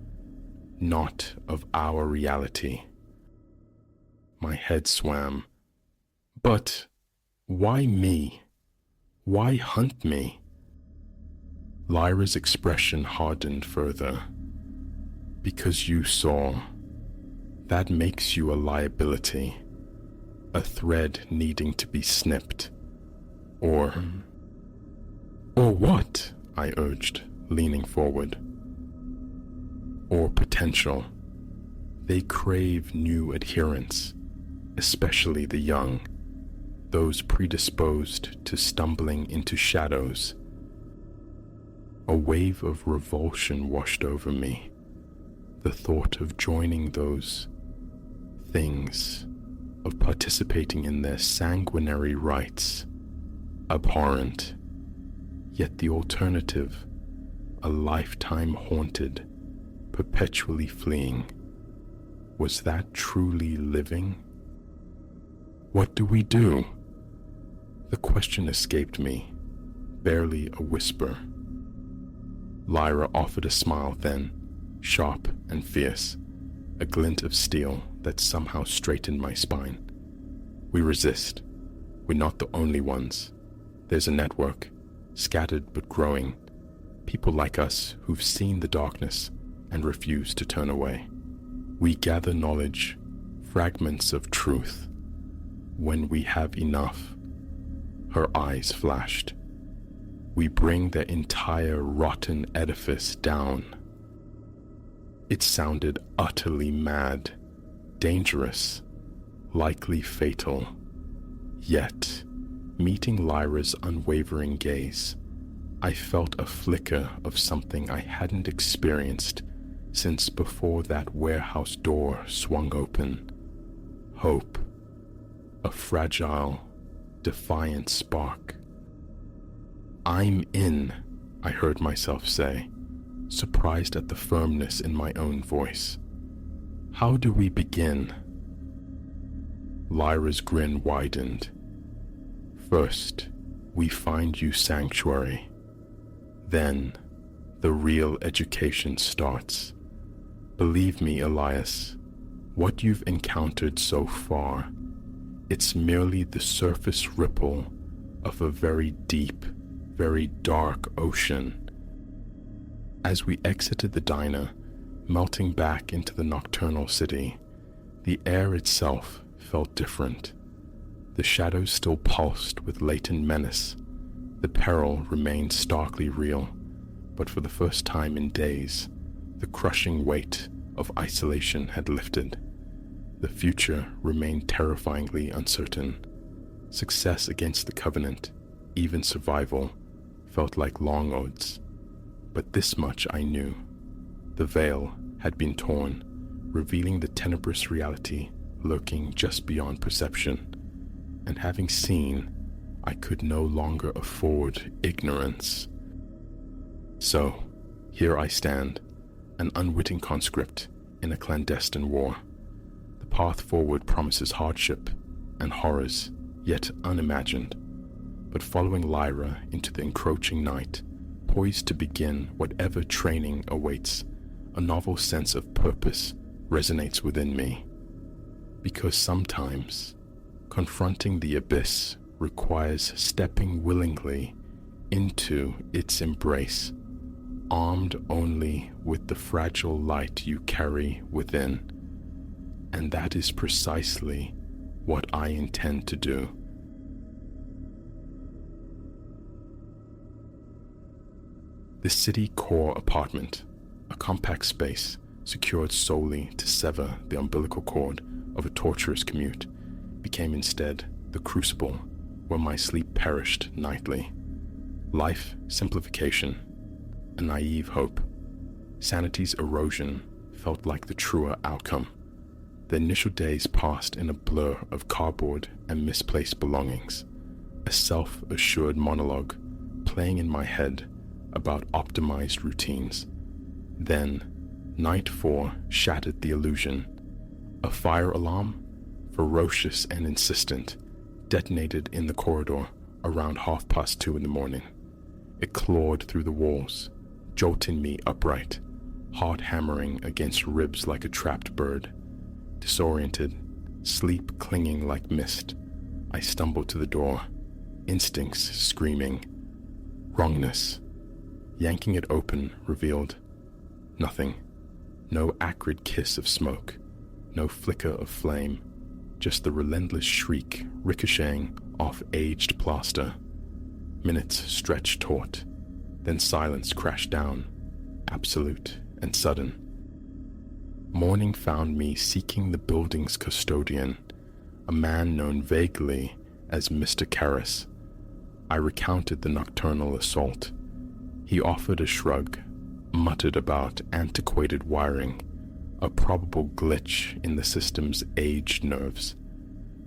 not of our reality." My head swam. But why me? Why hunt me? Lyra's expression hardened further. Because you saw. That makes you a liability. A thread needing to be snipped. Or what? I urged, leaning forward. Or potential. They crave new adherents, especially the young, those predisposed to stumbling into shadows. A wave of revulsion washed over me. The thought of joining those things, of participating in their sanguinary rites, abhorrent. Yet the alternative, a lifetime haunted, perpetually fleeing, was that truly living? What do we do? The question escaped me, barely a whisper. Lyra offered a smile then, sharp and fierce, a glint of steel that somehow straightened my spine. We resist. We're not the only ones. There's a network, scattered but growing, people like us who've seen the darkness and refuse to turn away. We gather knowledge, fragments of truth. When we have enough, her eyes flashed. We bring their entire rotten edifice down. It sounded utterly mad, dangerous, likely fatal. Yet, meeting Lyra's unwavering gaze, I felt a flicker of something I hadn't experienced since before that warehouse door swung open. Hope. A fragile, defiant spark. I'm in, I heard myself say, surprised at the firmness in my own voice. How do we begin? Lyra's grin widened. First, we find you sanctuary. Then, the real education starts. Believe me, Elias, what you've encountered so far, it's merely the surface ripple of a very deep, very dark ocean. As we exited the diner, melting back into the nocturnal city, the air itself felt different. The shadows still pulsed with latent menace. The peril remained starkly real, but for the first time in days, the crushing weight of isolation had lifted. The future remained terrifyingly uncertain. Success against the Covenant, even survival, felt like long odds. But this much I knew. The veil had been torn, revealing the tenebrous reality lurking just beyond perception. And having seen, I could no longer afford ignorance. So, here I stand, an unwitting conscript in a clandestine war. The path forward promises hardship and horrors yet unimagined, but following Lyra into the encroaching night, poised to begin whatever training awaits, a novel sense of purpose resonates within me. Because sometimes, confronting the abyss requires stepping willingly into its embrace, armed only with the fragile light you carry within. And that is precisely what I intend to do. The city core apartment, a compact space secured solely to sever the umbilical cord of a torturous commute, became instead the crucible where my sleep perished nightly. Life simplification, a naive hope. Sanity's erosion felt like the truer outcome. The initial days passed in a blur of cardboard and misplaced belongings, a self-assured monologue playing in my head about optimized routines. Then, night 4 shattered the illusion. A fire alarm, ferocious and insistent, detonated in the corridor around 2:30 in the morning. It clawed through the walls, jolting me upright, heart hammering against ribs like a trapped bird. Disoriented, sleep clinging like mist, I stumbled to the door, instincts screaming, wrongness. Yanking it open revealed nothing. No acrid kiss of smoke, no flicker of flame, just the relentless shriek ricocheting off aged plaster. Minutes stretched taut, then silence crashed down, absolute and sudden. Morning found me seeking the building's custodian, a man known vaguely as Mr. Karras. I recounted the nocturnal assault. He offered a shrug, muttered about antiquated wiring, a probable glitch in the system's aged nerves.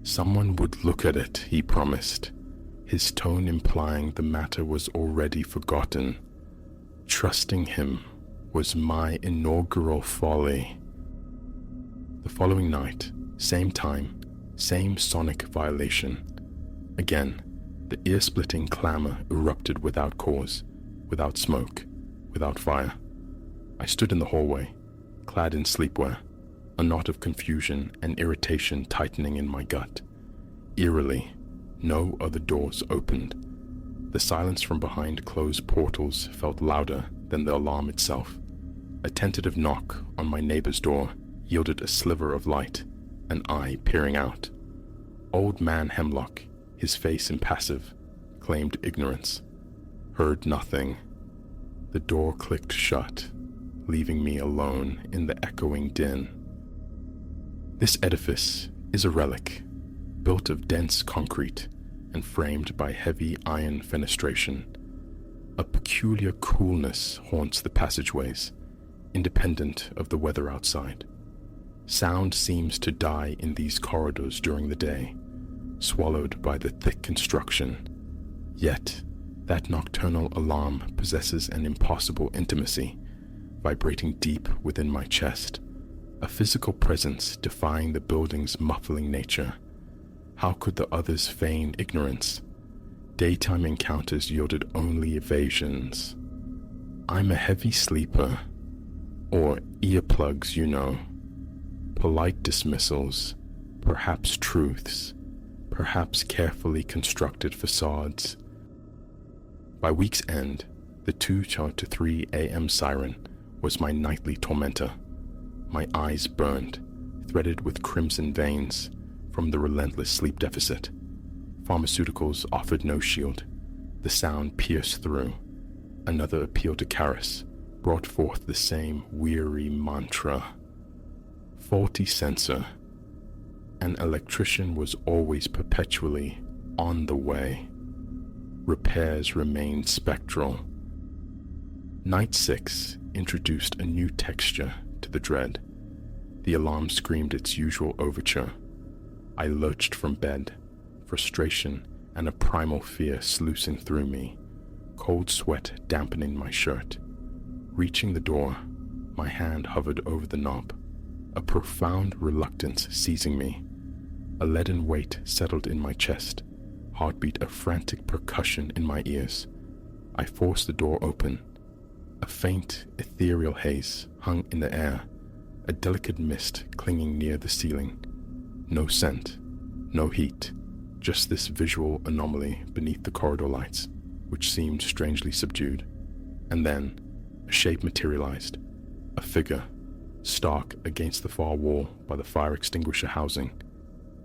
Someone would look at it, he promised, his tone implying the matter was already forgotten. Trusting him was my inaugural folly. The following night, same time, same sonic violation. Again, the ear-splitting clamor erupted without cause, without smoke, without fire. I stood in the hallway, clad in sleepwear, a knot of confusion and irritation tightening in my gut. Eerily, no other doors opened. The silence from behind closed portals felt louder than the alarm itself. A tentative knock on my neighbor's door yielded a sliver of light, an eye peering out. Old man Hemlock, his face impassive, claimed ignorance. Heard nothing. The door clicked shut, leaving me alone in the echoing din. This edifice is a relic, built of dense concrete and framed by heavy iron fenestration. A peculiar coolness haunts the passageways, independent of the weather outside. Sound seems to die in these corridors during the day, swallowed by the thick construction. Yet, that nocturnal alarm possesses an impossible intimacy, vibrating deep within my chest, a physical presence defying the building's muffling nature. How could the others feign ignorance? Daytime encounters yielded only evasions. I'm a heavy sleeper, or earplugs, you know. Polite dismissals, perhaps truths, perhaps carefully constructed facades. By week's end, the 2 to 3 a.m. siren was my nightly tormentor. My eyes burned, threaded with crimson veins from the relentless sleep deficit. Pharmaceuticals offered no shield. The sound pierced through. Another appeal to Karras brought forth the same weary mantra. Faulty sensor. An electrician was always perpetually on the way. Repairs remained spectral. Night 6 introduced a new texture to the dread. The alarm screamed its usual overture. I lurched from bed, frustration and a primal fear sluicing through me, cold sweat dampening my shirt. Reaching the door, my hand hovered over the knob, a profound reluctance seizing me. A leaden weight settled in my chest, heartbeat a frantic percussion in my ears. I forced the door open. A faint, ethereal haze hung in the air, a delicate mist clinging near the ceiling. No scent, no heat, just this visual anomaly beneath the corridor lights, which seemed strangely subdued. And then, a shape materialized, a figure, stark against the far wall by the fire extinguisher housing,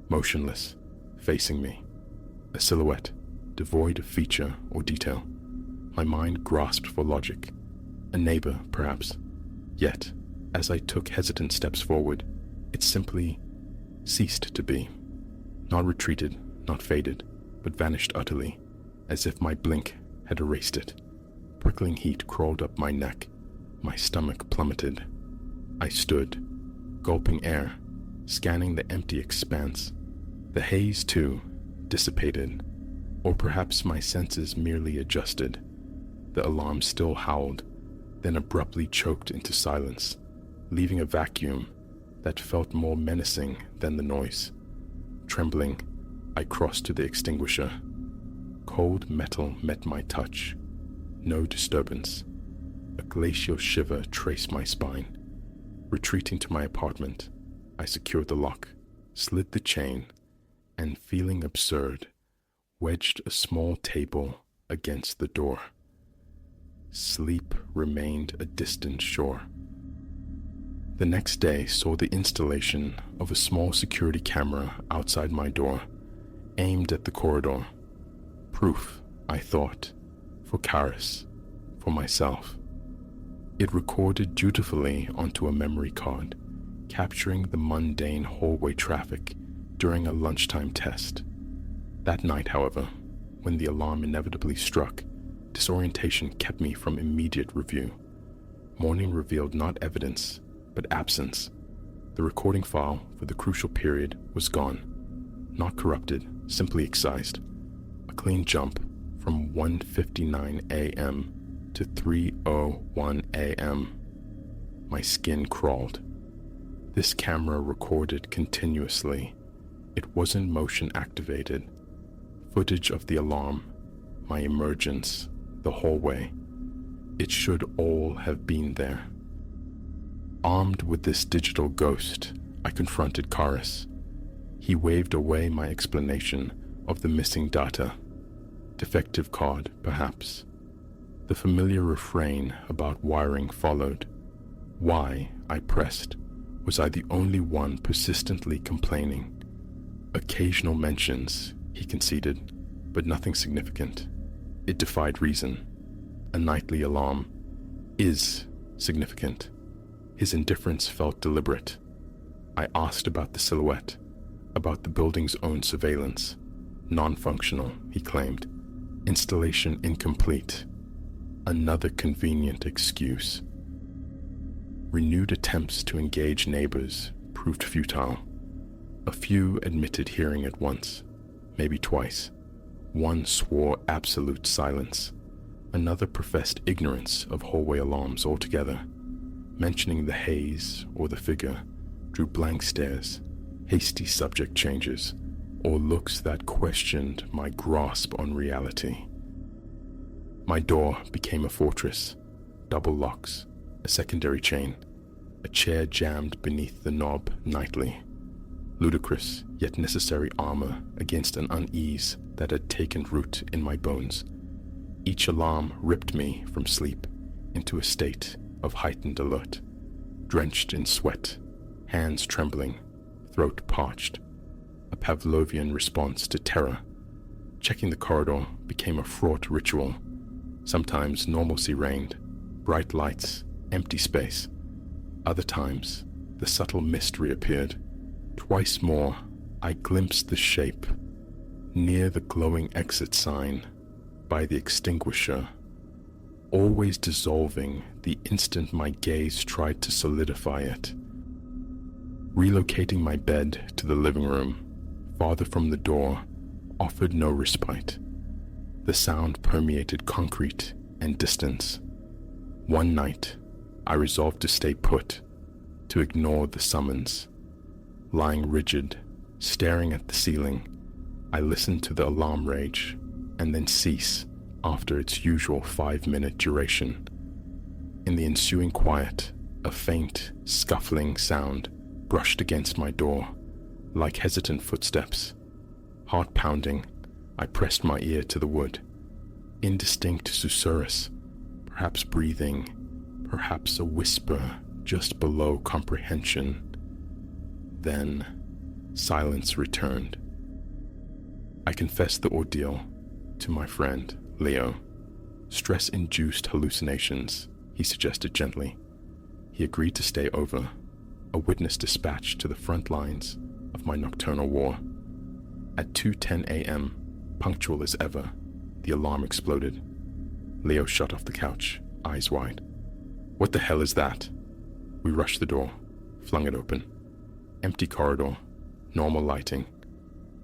motionless, facing me, a silhouette devoid of feature or detail. My mind grasped for logic, a neighbor perhaps, yet, as I took hesitant steps forward, it simply ceased to be. Not retreated, not faded, but vanished utterly, as if my blink had erased it. Prickling heat crawled up my neck, my stomach plummeted. I stood, gulping air, scanning the empty expanse. The haze, too, dissipated, or perhaps my senses merely adjusted. The alarm still howled, then abruptly choked into silence, leaving a vacuum that felt more menacing than the noise. Trembling, I crossed to the extinguisher. Cold metal met my touch. No disturbance. A glacial shiver traced my spine. Retreating to my apartment, I secured the lock, slid the chain, and, feeling absurd, wedged a small table against the door. Sleep remained a distant shore. The next day saw the installation of a small security camera outside my door, aimed at the corridor. Proof, I thought, for Karis, for myself. It recorded dutifully onto a memory card, capturing the mundane hallway traffic during a lunchtime test. That night, however, when the alarm inevitably struck, disorientation kept me from immediate review. Morning revealed not evidence, but absence. The recording file for the crucial period was gone. Not corrupted, simply excised. A clean jump from 1:59 a.m. to 3:01 a.m. My skin crawled. This camera recorded continuously. It wasn't motion activated. Footage of the alarm, my emergence, the hallway. It should all have been there. Armed with this digital ghost, I confronted Karis. He waved away my explanation of the missing data. Defective card, perhaps. The familiar refrain about wiring followed. Why, I pressed, was I the only one persistently complaining? Occasional mentions, he conceded, but nothing significant. It defied reason. A nightly alarm is significant. His indifference felt deliberate. I asked about the silhouette, about the building's own surveillance. Non-functional, he claimed. Installation incomplete. Another convenient excuse. Renewed attempts to engage neighbors proved futile. A few admitted hearing it once, maybe twice. One swore absolute silence. Another professed ignorance of hallway alarms altogether. Mentioning the haze or the figure drew blank stares, hasty subject changes, or looks that questioned my grasp on reality. My door became a fortress. Double locks, a secondary chain, a chair jammed beneath the knob nightly. Ludicrous yet necessary armor against an unease that had taken root in my bones. Each alarm ripped me from sleep into a state of heightened alert, drenched in sweat, hands trembling, throat parched, a Pavlovian response to terror. Checking the corridor became a fraught ritual. Sometimes normalcy reigned, bright lights, empty space. Other times, the subtle mist reappeared. Twice more, I glimpsed the shape, near the glowing exit sign, by the extinguisher, always dissolving the instant my gaze tried to solidify it. Relocating my bed to the living room, farther from the door, offered no respite. The sound permeated concrete and distance. One night, I resolved to stay put, to ignore the summons. Lying rigid, staring at the ceiling, I listened to the alarm rage and then cease after its usual 5-minute duration. In the ensuing quiet, a faint, scuffling sound brushed against my door, like hesitant footsteps. Heart pounding, I pressed my ear to the wood. Indistinct susurrus, perhaps breathing, perhaps a whisper just below comprehension. Then, silence returned. I confessed the ordeal to my friend, Leo. Stress-induced hallucinations, he suggested gently. He agreed to stay over, a witness dispatched to the front lines of my nocturnal war. At 2:10 a.m., punctual as ever, the alarm exploded. Leo shot off the couch, eyes wide. "What the hell is that?" We rushed the door, flung it open. Empty corridor, normal lighting.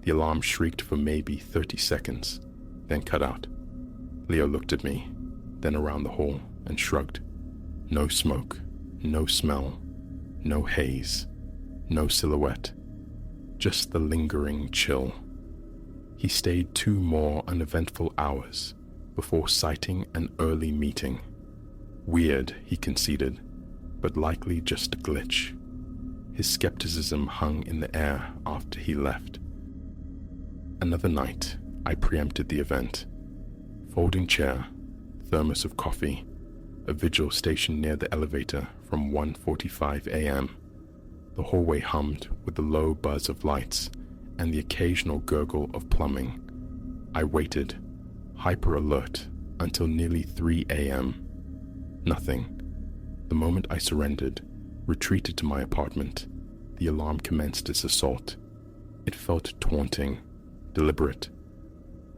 The alarm shrieked for maybe 30 seconds, then cut out. Leo looked at me, then around the hall, and shrugged. No smoke, no smell, no haze, no silhouette, just the lingering chill. He stayed 2 more uneventful hours before citing an early meeting. Weird, he conceded, but likely just a glitch. His skepticism hung in the air after he left. Another night, I preempted the event. Folding chair, thermos of coffee, a vigil stationed near the elevator from 1:45 a.m. The hallway hummed with the low buzz of lights and the occasional gurgle of plumbing. I waited, hyper alert, until nearly 3 a.m. Nothing. The moment I surrendered, retreated to my apartment, the alarm commenced its assault. It felt taunting, deliberate.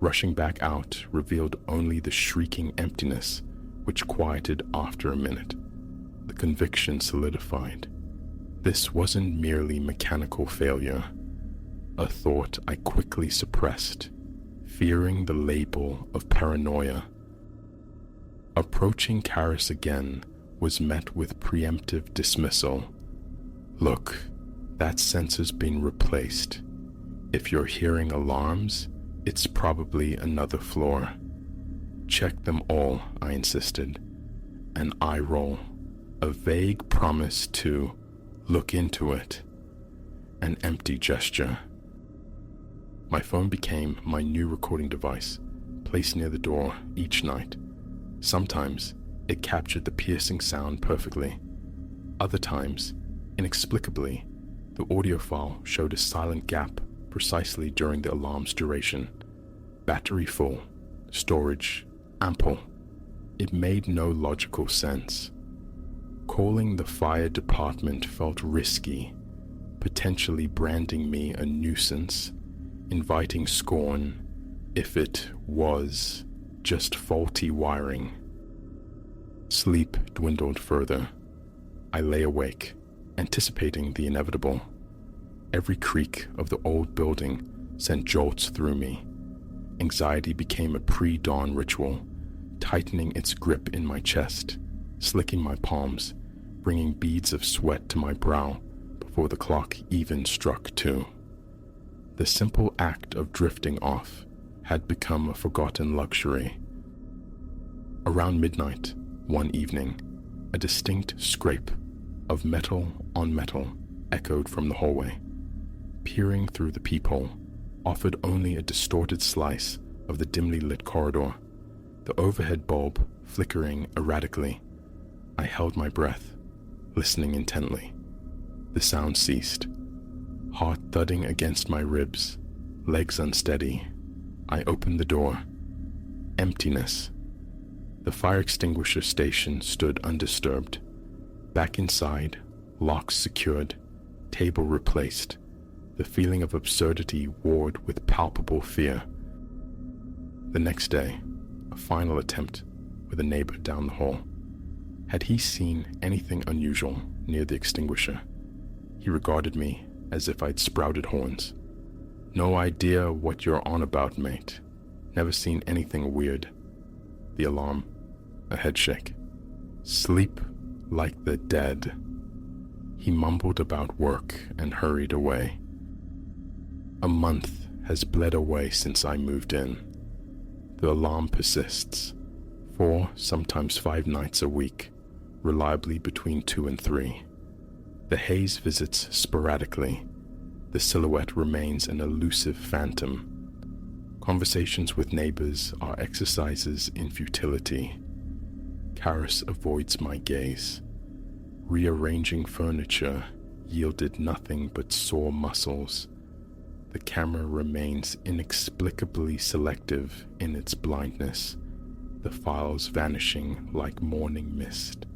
Rushing back out revealed only the shrieking emptiness, which quieted after a minute. The conviction solidified. This wasn't merely mechanical failure, a thought I quickly suppressed, fearing the label of paranoia. Approaching Karis again was met with preemptive dismissal. Look, that sensor's been replaced. If you're hearing alarms, it's probably another floor. Check them all, I insisted. An eye roll, a vague promise to look into it, an empty gesture. My phone became my new recording device, placed near the door each night. Sometimes it captured the piercing sound perfectly. Other times, inexplicably, the audio file showed a silent gap precisely during the alarm's duration. Battery full, storage ample. It made no logical sense. Calling the fire department felt risky, potentially branding me a nuisance, inviting scorn if it was just faulty wiring. Sleep dwindled further. I lay awake, anticipating the inevitable. Every creak of the old building sent jolts through me. Anxiety became a pre-dawn ritual, tightening its grip in my chest, slicking my palms, bringing beads of sweat to my brow before the clock even struck 2. The simple act of drifting off had become a forgotten luxury. Around midnight, one evening, a distinct scrape of metal on metal echoed from the hallway. Peering through the peephole offered only a distorted slice of the dimly lit corridor, the overhead bulb flickering erratically. I held my breath, listening intently. The sound ceased. Heart thudding against my ribs, legs unsteady. I opened the door. Emptiness. The fire extinguisher station stood undisturbed. Back inside, locks secured, table replaced. The feeling of absurdity warred with palpable fear. The next day, a final attempt with a neighbor down the hall. Had he seen anything unusual near the extinguisher? He regarded me as if I'd sprouted horns. No idea what you're on about, mate. Never seen anything weird. The alarm, a headshake. Sleep like the dead. He mumbled about work and hurried away. A month has bled away since I moved in. The alarm persists, 4, sometimes 5 nights a week, reliably between 2 and 3. The haze visits sporadically. The silhouette remains an elusive phantom. Conversations with neighbors are exercises in futility. Karis avoids my gaze. Rearranging furniture yielded nothing but sore muscles. The camera remains inexplicably selective in its blindness, the files vanishing like morning mist.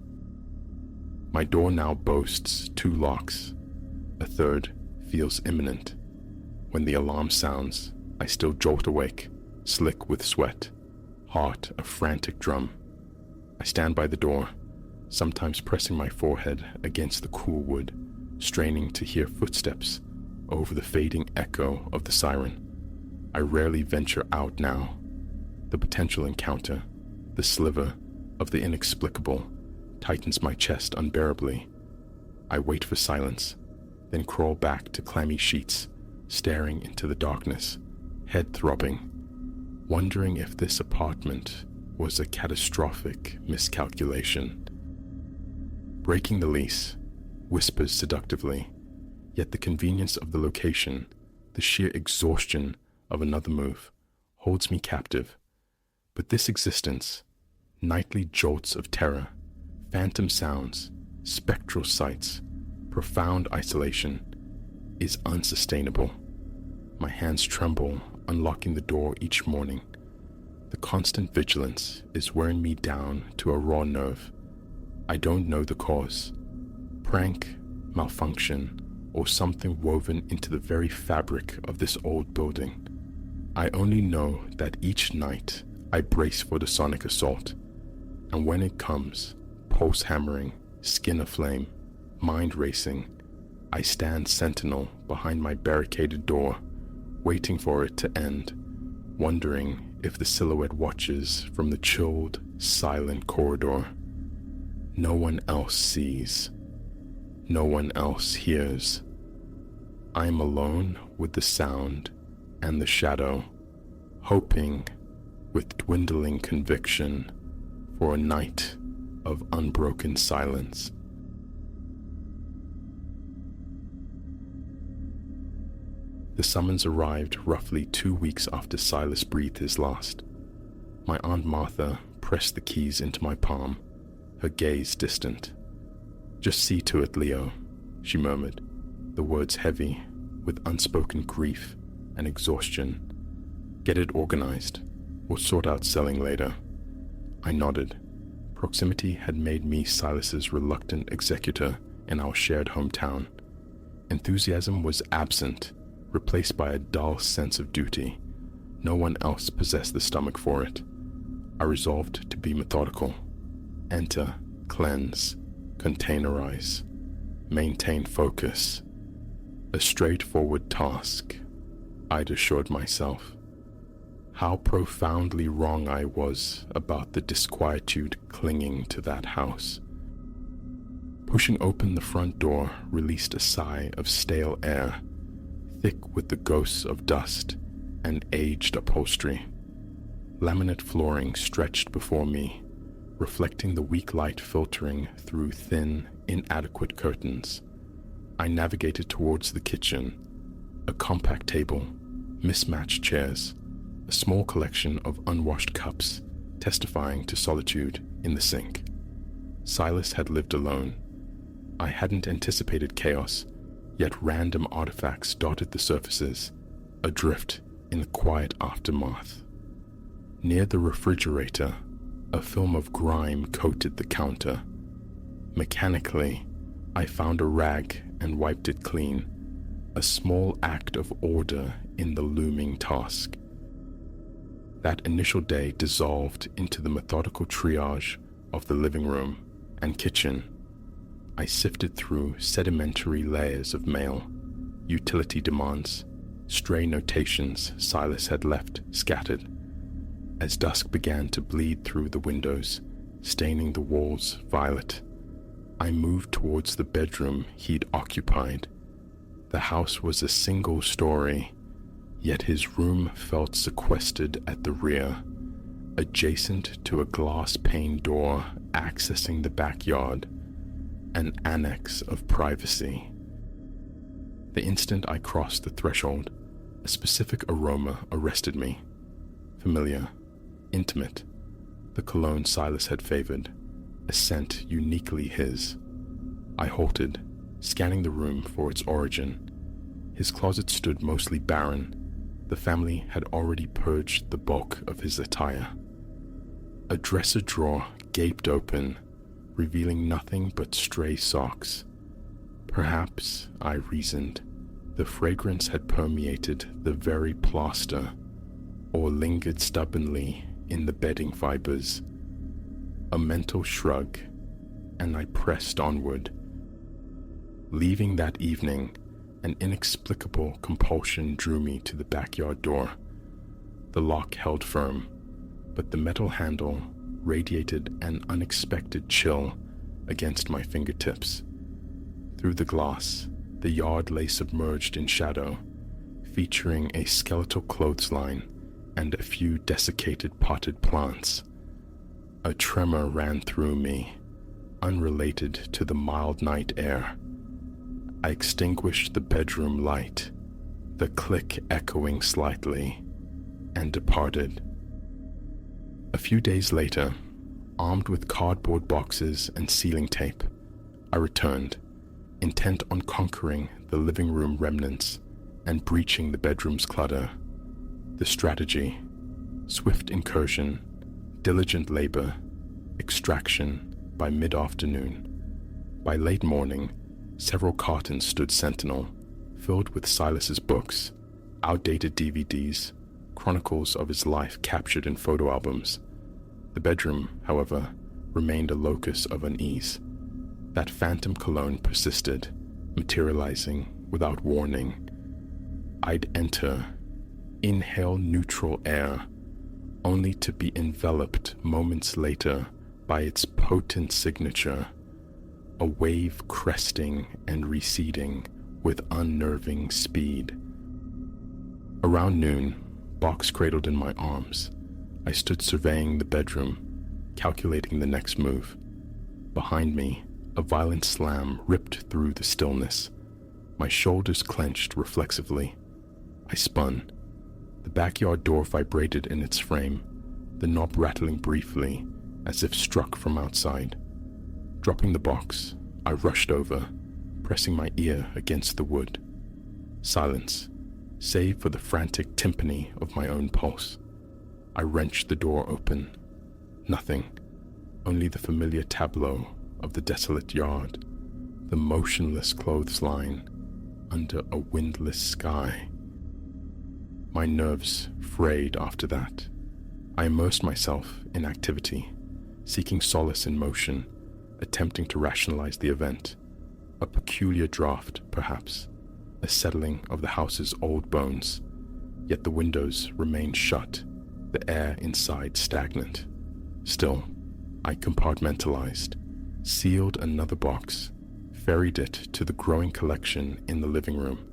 My door now boasts 2 locks. A third feels imminent. When the alarm sounds, I still jolt awake, slick with sweat, heart a frantic drum. I stand by the door, sometimes pressing my forehead against the cool wood, straining to hear footsteps over the fading echo of the siren. I rarely venture out now. The potential encounter, the sliver of the inexplicable, tightens my chest unbearably. I wait for silence, then crawl back to clammy sheets, staring into the darkness, head throbbing, wondering if this apartment was a catastrophic miscalculation. Breaking the lease, whispers seductively, yet the convenience of the location, the sheer exhaustion of another move holds me captive. But this existence, nightly jolts of terror, phantom sounds, spectral sights, profound isolation, is unsustainable. My hands tremble unlocking the door each morning. The constant vigilance is wearing me down to a raw nerve. I don't know the cause. Prank, malfunction, or something woven into the very fabric of this old building. I only know that each night I brace for the sonic assault, and when it comes, pulse hammering, skin aflame, mind racing, I stand sentinel behind my barricaded door, waiting for it to end, wondering if the silhouette watches from the chilled, silent corridor. No one else sees. No one else hears. I am alone with the sound and the shadow, hoping, with dwindling conviction, for a night of unbroken silence. The summons arrived roughly 2 weeks after Silas breathed his last. My Aunt Martha pressed the keys into my palm, her gaze distant. "Just see to it, Leo," she murmured, the words heavy with unspoken grief and exhaustion. "Get it organized. We'll sort out selling later." I nodded. Proximity had made me Silas's reluctant executor in our shared hometown. Enthusiasm was absent, replaced by a dull sense of duty. No one else possessed the stomach for it. I resolved to be methodical. Enter, cleanse, containerize, maintain focus. A straightforward task, I'd assured myself. How profoundly wrong I was about the disquietude clinging to that house. Pushing open the front door released a sigh of stale air, thick with the ghosts of dust and aged upholstery. Laminate flooring stretched before me, reflecting the weak light filtering through thin, inadequate curtains. I navigated towards the kitchen, a compact table, mismatched chairs, a small collection of unwashed cups testifying to solitude in the sink. Silas had lived alone. I hadn't anticipated chaos, yet random artifacts dotted the surfaces, adrift in the quiet aftermath. Near the refrigerator, a film of grime coated the counter. Mechanically, I found a rag and wiped it clean, a small act of order in the looming task. That initial day dissolved into the methodical triage of the living room and kitchen. I sifted through sedimentary layers of mail, utility demands, stray notations Silas had left scattered. As dusk began to bleed through the windows, staining the walls violet, I moved towards the bedroom he'd occupied. The house was a single story, yet his room felt sequestered at the rear, adjacent to a glass-pane door accessing the backyard, an annex of privacy. The instant I crossed the threshold, a specific aroma arrested me. Familiar, intimate, the cologne Silas had favored, a scent uniquely his. I halted, scanning the room for its origin. His closet stood mostly barren. The family had already purged the bulk of his attire. A dresser drawer gaped open, revealing nothing but stray socks. Perhaps, I reasoned, the fragrance had permeated the very plaster, or lingered stubbornly in the bedding fibers. A mental shrug, and I pressed onward. Leaving that evening, an inexplicable compulsion drew me to the backyard door. The lock held firm, but the metal handle radiated an unexpected chill against my fingertips. Through the glass, the yard lay submerged in shadow, featuring a skeletal clothesline and a few desiccated potted plants. A tremor ran through me, unrelated to the mild night air. I extinguished the bedroom light, the click echoing slightly. and departed. A few days later, armed with cardboard boxes and sealing tape, I returned, intent on conquering the living room remnants and breaching the bedroom's clutter. The strategy: swift incursion, diligent labor, extraction by mid-afternoon. By late morning, several cartons stood sentinel, filled with Silas's books, outdated DVDs, chronicles of his life captured in photo albums. The bedroom, however, remained a locus of unease. That phantom cologne persisted, materializing without warning. I'd enter, inhale neutral air, only to be enveloped moments later by its potent signature, a wave cresting and receding with unnerving speed. Around noon, box cradled in my arms, I stood surveying the bedroom, calculating the next move. Behind me, a violent slam ripped through the stillness. My shoulders clenched reflexively. I spun. The backyard door vibrated in its frame, the knob rattling briefly, as if struck from outside. Dropping the box, I rushed over, pressing my ear against the wood. Silence, save for the frantic timpani of my own pulse. I wrenched the door open. Nothing, only the familiar tableau of the desolate yard, the motionless clothesline under a windless sky. My nerves frayed after that. I immersed myself in activity, seeking solace in motion, attempting to rationalize the event. A peculiar draft, perhaps, a settling of the house's old bones, yet the windows remained shut, the air inside stagnant. Still, I compartmentalized, sealed another box, ferried it to the growing collection in the living room.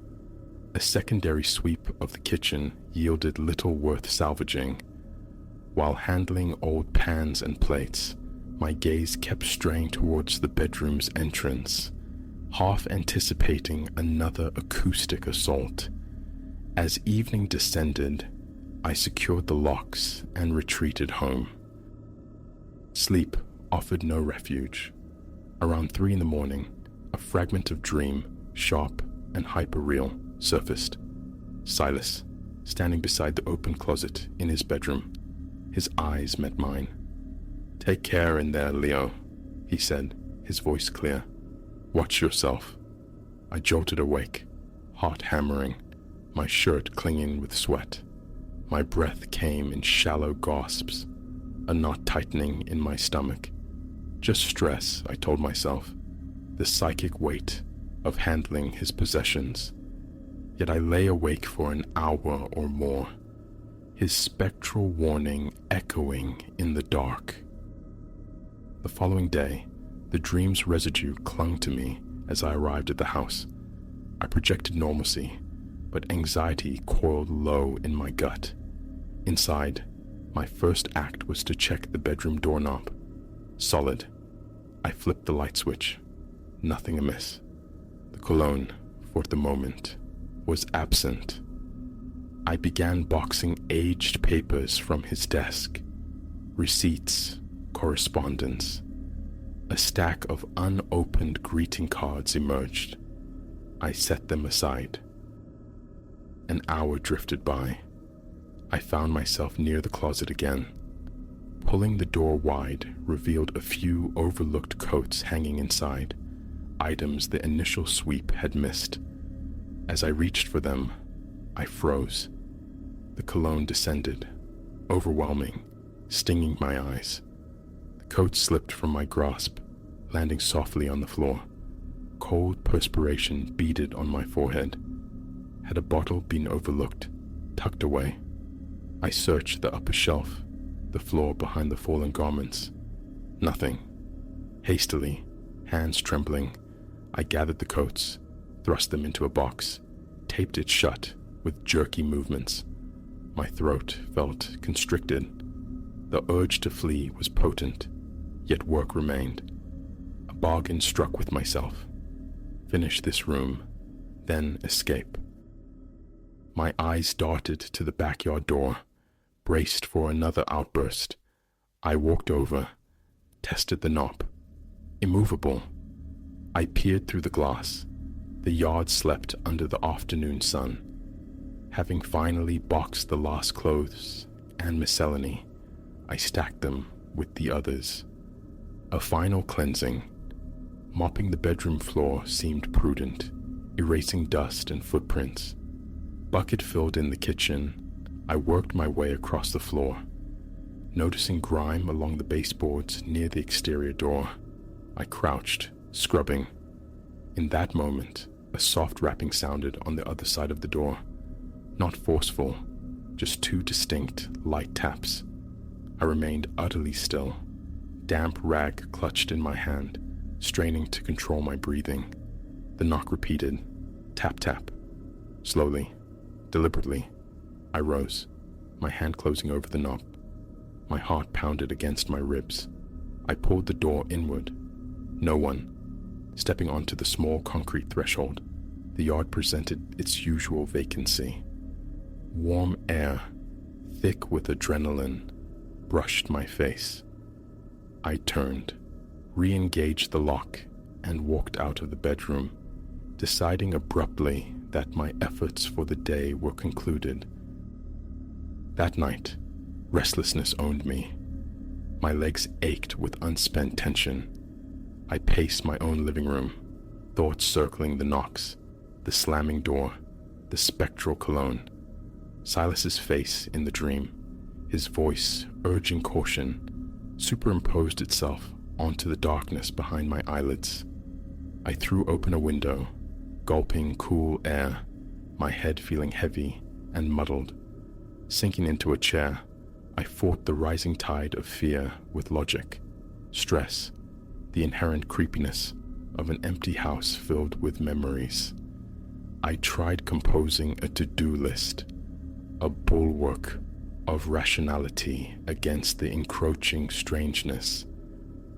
A secondary sweep of the kitchen yielded little worth salvaging. While handling old pans and plates, my gaze kept straying towards the bedroom's entrance, half anticipating another acoustic assault. As evening descended, I secured the locks and retreated home. Sleep offered no refuge. Around 3 a.m, a fragment of dream, sharp and hyper-real, surfaced. Silas, standing beside the open closet in his bedroom. His eyes met mine. "Take care in there, Leo," he said, his voice clear. "Watch yourself." I jolted awake, heart hammering, my shirt clinging with sweat. My breath came in shallow gasps, a knot tightening in my stomach. Just stress, I told myself, the psychic weight of handling his possessions. Yet I lay awake for an hour or more, his spectral warning echoing in the dark. The following day, the dream's residue clung to me as I arrived at the house. I projected normalcy, but anxiety coiled low in my gut. Inside, my first act was to check the bedroom doorknob. Solid. I flipped the light switch. Nothing amiss. The cologne, for the moment, was absent. I began boxing aged papers from his desk. Receipts, correspondence. A stack of unopened greeting cards emerged. I set them aside. An hour drifted by. I found myself near the closet again. Pulling the door wide revealed a few overlooked coats hanging inside, items the initial sweep had missed. As I reached for them, I froze. The cologne descended, overwhelming, stinging my eyes. The coat slipped from my grasp, landing softly on the floor. Cold perspiration beaded on my forehead. Had a bottle been overlooked, tucked away? I searched the upper shelf, the floor behind the fallen garments. Nothing. Hastily, hands trembling, I gathered the coats, thrust them into a box, taped it shut with jerky movements. My throat felt constricted. The urge to flee was potent, yet work remained. A bargain struck with myself. Finish this room, then escape. My eyes darted to the backyard door. braced for another outburst. I walked over, tested the knob. Immovable. I peered through the glass. The yard slept under the afternoon sun. Having finally boxed the last clothes and miscellany, I stacked them with the others. A final cleansing. Mopping the bedroom floor seemed prudent, erasing dust and footprints. Bucket filled in the kitchen, I worked my way across the floor. Noticing grime along the baseboards near the exterior door, I crouched, scrubbing. In that moment, a soft rapping sounded on the other side of the door. Not forceful, just two distinct, light taps. I remained utterly still, damp rag clutched in my hand, straining to control my breathing. The knock repeated, tap tap. Slowly, deliberately, I rose, my hand closing over the knob. My heart pounded against my ribs. I pulled the door inward. No one. Stepping onto the small concrete threshold, the yard presented its usual vacancy. Warm air, thick with adrenaline, brushed my face. I turned, re-engaged the lock, and walked out of the bedroom, deciding abruptly that my efforts for the day were concluded. That night, restlessness owned me. My legs ached with unspent tension. I paced my own living room, thoughts circling the knocks, the slamming door, the spectral cologne. Silas's face in the dream, his voice urging caution, superimposed itself onto the darkness behind my eyelids. I threw open a window, gulping cool air, my head feeling heavy and muddled. Sinking into a chair, I fought the rising tide of fear with logic, stress, the inherent creepiness of an empty house filled with memories. I tried composing a to-do list, a bulwark of rationality against the encroaching strangeness.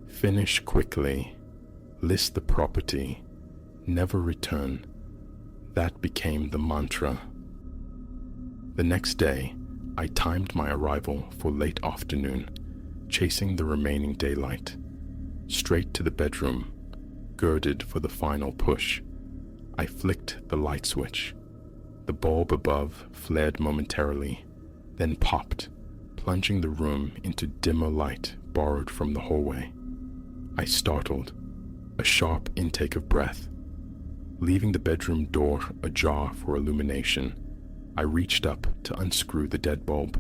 Finish quickly, list the property, never return. That became the mantra. The next day, I timed my arrival for late afternoon, chasing the remaining daylight. Straight to the bedroom, girded for the final push. I flicked the light switch. The bulb above flared momentarily, then popped, plunging the room into dimmer light borrowed from the hallway. I startled, a sharp intake of breath. Leaving the bedroom door ajar for illumination, I reached up to unscrew the dead bulb.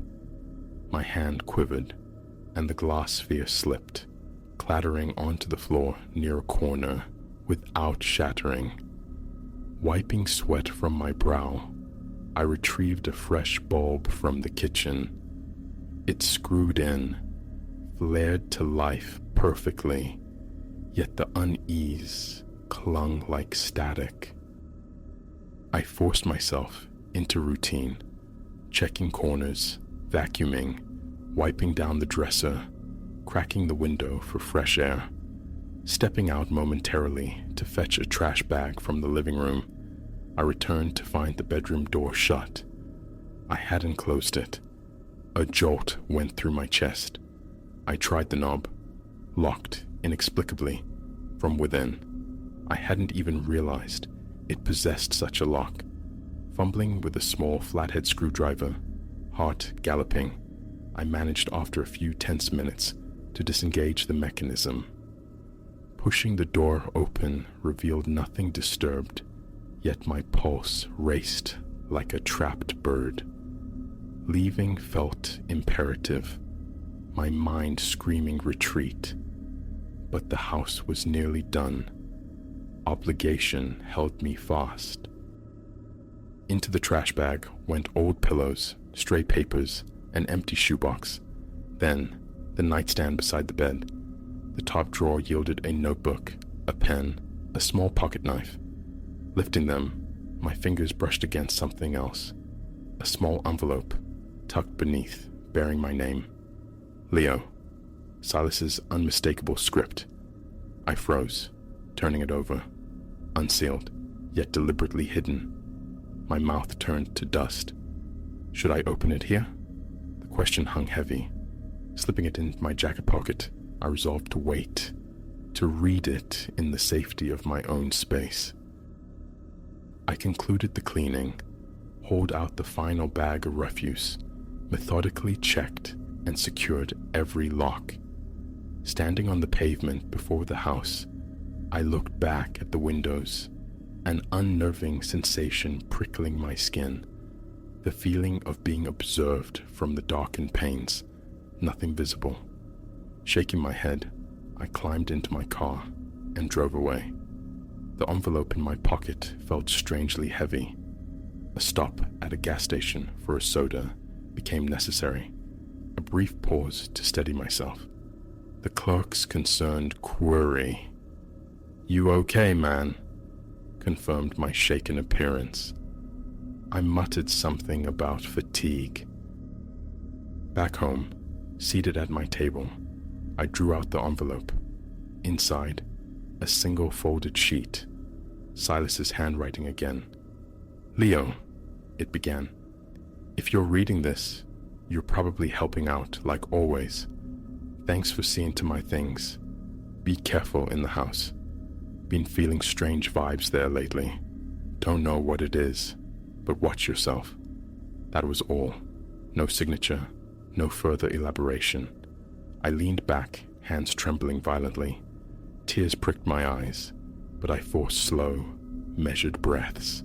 My hand quivered, and the glass sphere slipped, clattering onto the floor near a corner without shattering. Wiping sweat from my brow, I retrieved a fresh bulb from the kitchen. It screwed in, flared to life perfectly, yet the unease clung like static. I forced myself into routine, checking corners, vacuuming, wiping down the dresser, cracking the window for fresh air, stepping out momentarily to fetch a trash bag from the living room. I returned to find the bedroom door shut. I hadn't closed it. A jolt went through my chest. I tried the knob, locked inexplicably from within. I hadn't even realized it possessed such a lock. Fumbling with a small flathead screwdriver, heart galloping, I managed after a few tense minutes to disengage the mechanism. Pushing the door open revealed nothing disturbed, yet my pulse raced like a trapped bird. Leaving felt imperative, my mind screaming retreat. But the house was nearly done. Obligation held me fast. Into the trash bag went old pillows, stray papers, an empty shoebox. Then, the nightstand beside the bed. The top drawer yielded a notebook, a pen, a small pocket knife. Lifting them, my fingers brushed against something else. A small envelope, tucked beneath, bearing my name. Leo. Silas's unmistakable script. I froze, turning it over. Unsealed, yet deliberately hidden. My mouth turned to dust. Should I open it here? The question hung heavy. Slipping it into my jacket pocket, I resolved to wait, to read it in the safety of my own space. I concluded the cleaning, hauled out the final bag of refuse, methodically checked and secured every lock. Standing on the pavement before the house, I looked back at the windows, an unnerving sensation prickling my skin, the feeling of being observed from the darkened panes, nothing visible. Shaking my head, I climbed into my car and drove away. The envelope in my pocket felt strangely heavy. A stop at a gas station for a soda became necessary. A brief pause to steady myself. The clerk's concerned query, "You okay, man?" confirmed my shaken appearance. I muttered something about fatigue. Back home, seated at my table, I drew out the envelope. Inside, a single folded sheet. Silas's handwriting again. "Leo," it began. "If you're reading this, you're probably helping out like always. Thanks for seeing to my things. Be careful in the house. Been feeling strange vibes there lately. Don't know what it is, but watch yourself." That was all. No signature, no further elaboration. I leaned back, hands trembling violently. Tears pricked my eyes, but I forced slow, measured breaths.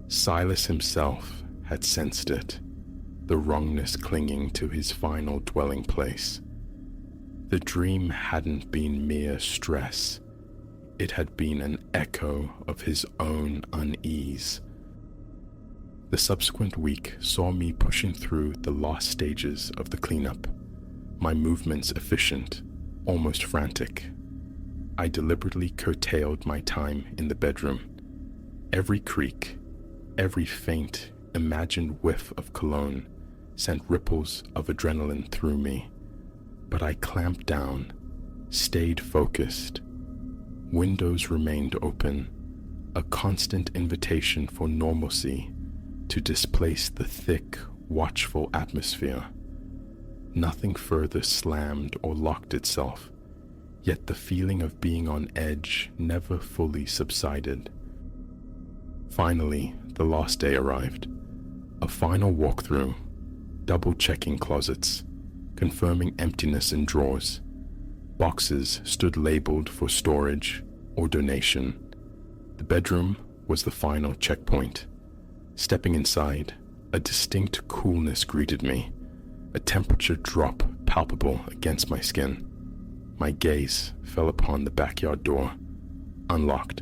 Silas himself had sensed it, the wrongness clinging to his final dwelling place. The dream hadn't been mere stress. It had been an echo of his own unease. The subsequent week saw me pushing through the last stages of the cleanup, my movements efficient, almost frantic. I deliberately curtailed my time in the bedroom. Every creak, every faint, imagined whiff of cologne sent ripples of adrenaline through me. But I clamped down, stayed focused. Windows remained open, a constant invitation for normalcy to displace the thick, watchful atmosphere. Nothing further slammed or locked itself, yet the feeling of being on edge never fully subsided. Finally, the last day arrived. A final walkthrough, double-checking closets, confirming emptiness in drawers. Boxes stood labeled for storage or donation. The bedroom was the final checkpoint. Stepping inside, a distinct coolness greeted me, a temperature drop palpable against my skin. My gaze fell upon the backyard door, unlocked.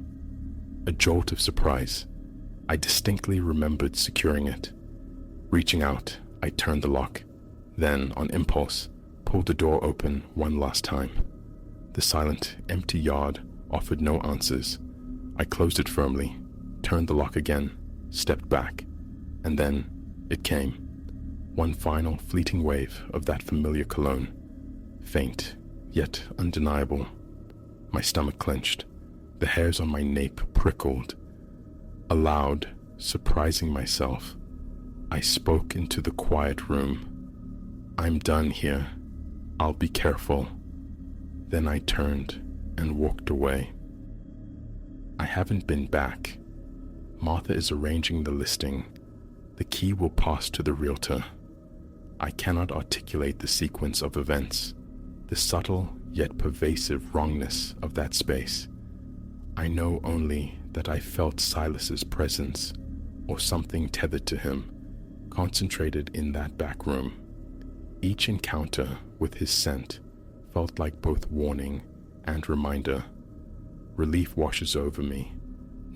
A jolt of surprise. I distinctly remembered securing it. Reaching out, I turned the lock, then, on impulse, pulled the door open one last time. The silent, empty yard offered no answers. I closed it firmly, turned the lock again, stepped back, and then it came. One final fleeting wave of that familiar cologne, faint, yet undeniable. My stomach clenched, the hairs on my nape prickled. Aloud, surprising myself, I spoke into the quiet room. "I'm done here. I'll be careful." Then I turned and walked away. I haven't been back. Martha is arranging the listing. The key will pass to the realtor. I cannot articulate the sequence of events, the subtle yet pervasive wrongness of that space. I know only that I felt Silas's presence, or something tethered to him, concentrated in that back room. Each encounter with his scent felt like both warning and reminder. Relief washes over me,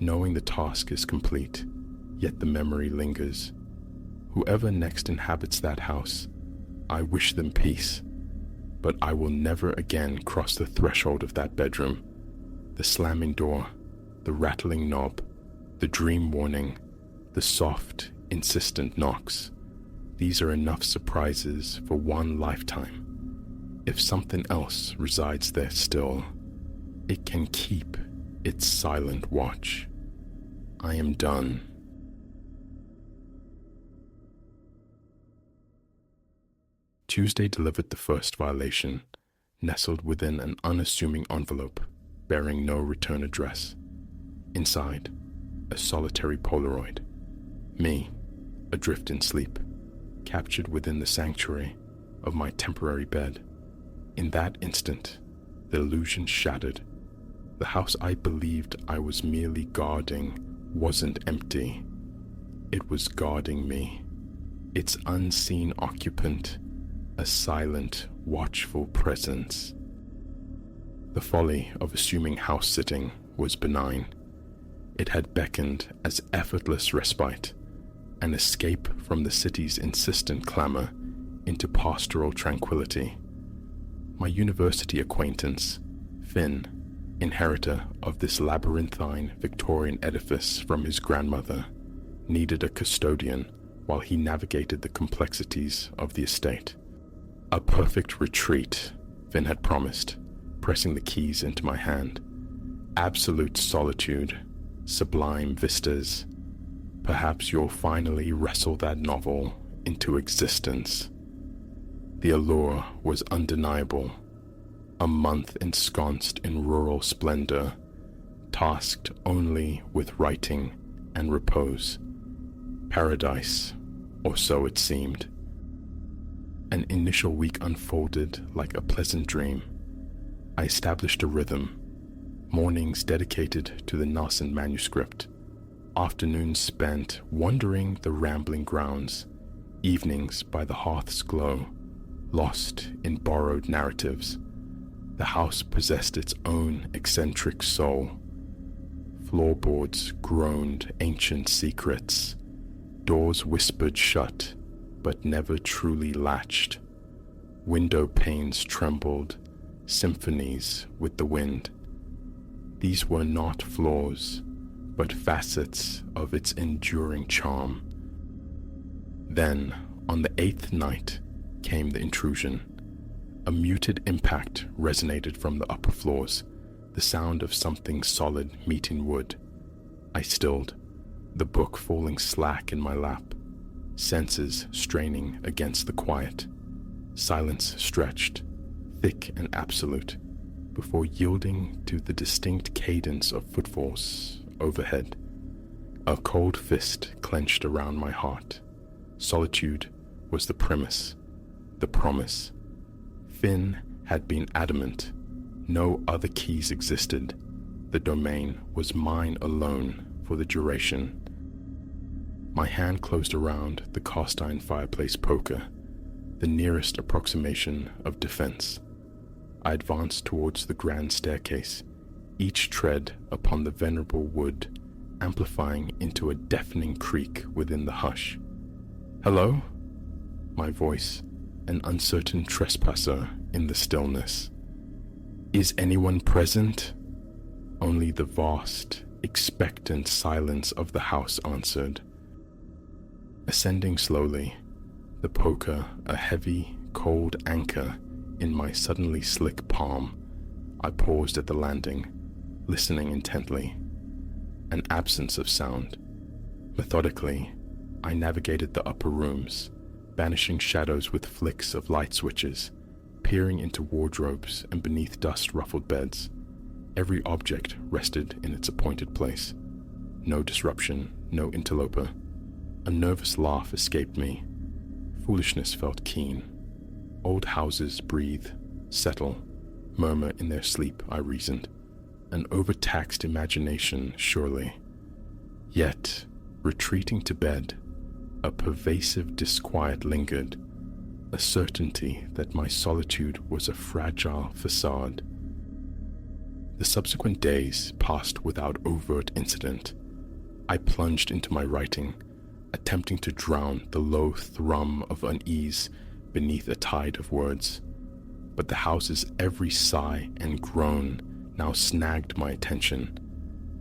knowing the task is complete, yet the memory lingers. Whoever next inhabits that house, I wish them peace, but I will never again cross the threshold of that bedroom. The slamming door, the rattling knob, the dream warning, the soft, insistent knocks. These are enough surprises for one lifetime. If something else resides there still, it can keep its silent watch. I am done. Tuesday delivered the first violation, nestled within an unassuming envelope bearing no return address. Inside, a solitary Polaroid. Me, adrift in sleep, captured within the sanctuary of my temporary bed. In that instant, the illusion shattered. The house I believed I was merely guarding wasn't empty. It was guarding me. Its unseen occupant, a silent, watchful presence. The folly of assuming house-sitting was benign. It had beckoned as effortless respite, an escape from the city's insistent clamor into pastoral tranquility. My university acquaintance, Finn, inheritor of this labyrinthine Victorian edifice from his grandmother, needed a custodian while he navigated the complexities of the estate. A perfect retreat, Finn had promised, pressing the keys into my hand. Absolute solitude, sublime vistas. Perhaps you'll finally wrestle that novel into existence. The allure was undeniable. A month ensconced in rural splendor, tasked only with writing and repose. Paradise, or so it seemed. An initial week unfolded like a pleasant dream. I established a rhythm. Mornings dedicated to the Nelson manuscript. Afternoons spent wandering the rambling grounds. Evenings by the hearth's glow, lost in borrowed narratives. The house possessed its own eccentric soul. Floorboards groaned ancient secrets. Doors whispered shut, but never truly latched. Window panes trembled, symphonies with the wind. These were not flaws, but facets of its enduring charm. Then, on the 8th night, came the intrusion. A muted impact resonated from the upper floors, the sound of something solid meeting wood. I stilled, the book falling slack in my lap, senses straining against the quiet. Silence stretched, thick and absolute, before yielding to the distinct cadence of footfalls overhead. A cold fist clenched around my heart. Solitude was the premise, the promise. Finn had been adamant. No other keys existed. The domain was mine alone for the duration. My hand closed around the cast-iron fireplace poker, the nearest approximation of defense. I advanced towards the grand staircase, each tread upon the venerable wood amplifying into a deafening creak within the hush. "Hello?" My voice, an uncertain trespasser in the stillness. "Is anyone present?" Only the vast, expectant silence of the house answered. Ascending slowly, the poker a heavy, cold anchor in my suddenly slick palm, I paused at the landing, listening intently. An absence of sound. Methodically, I navigated the upper rooms, banishing shadows with flicks of light switches, peering into wardrobes and beneath dust-ruffled beds. Every object rested in its appointed place. No disruption, no interloper. A nervous laugh escaped me. Foolishness felt keen. Old houses breathe, settle, murmur in their sleep, I reasoned. An overtaxed imagination, surely. Yet, retreating to bed, a pervasive disquiet lingered, a certainty that my solitude was a fragile facade. The subsequent days passed without overt incident. I plunged into my writing, attempting to drown the low thrum of unease beneath a tide of words. But the house's every sigh and groan now snagged my attention.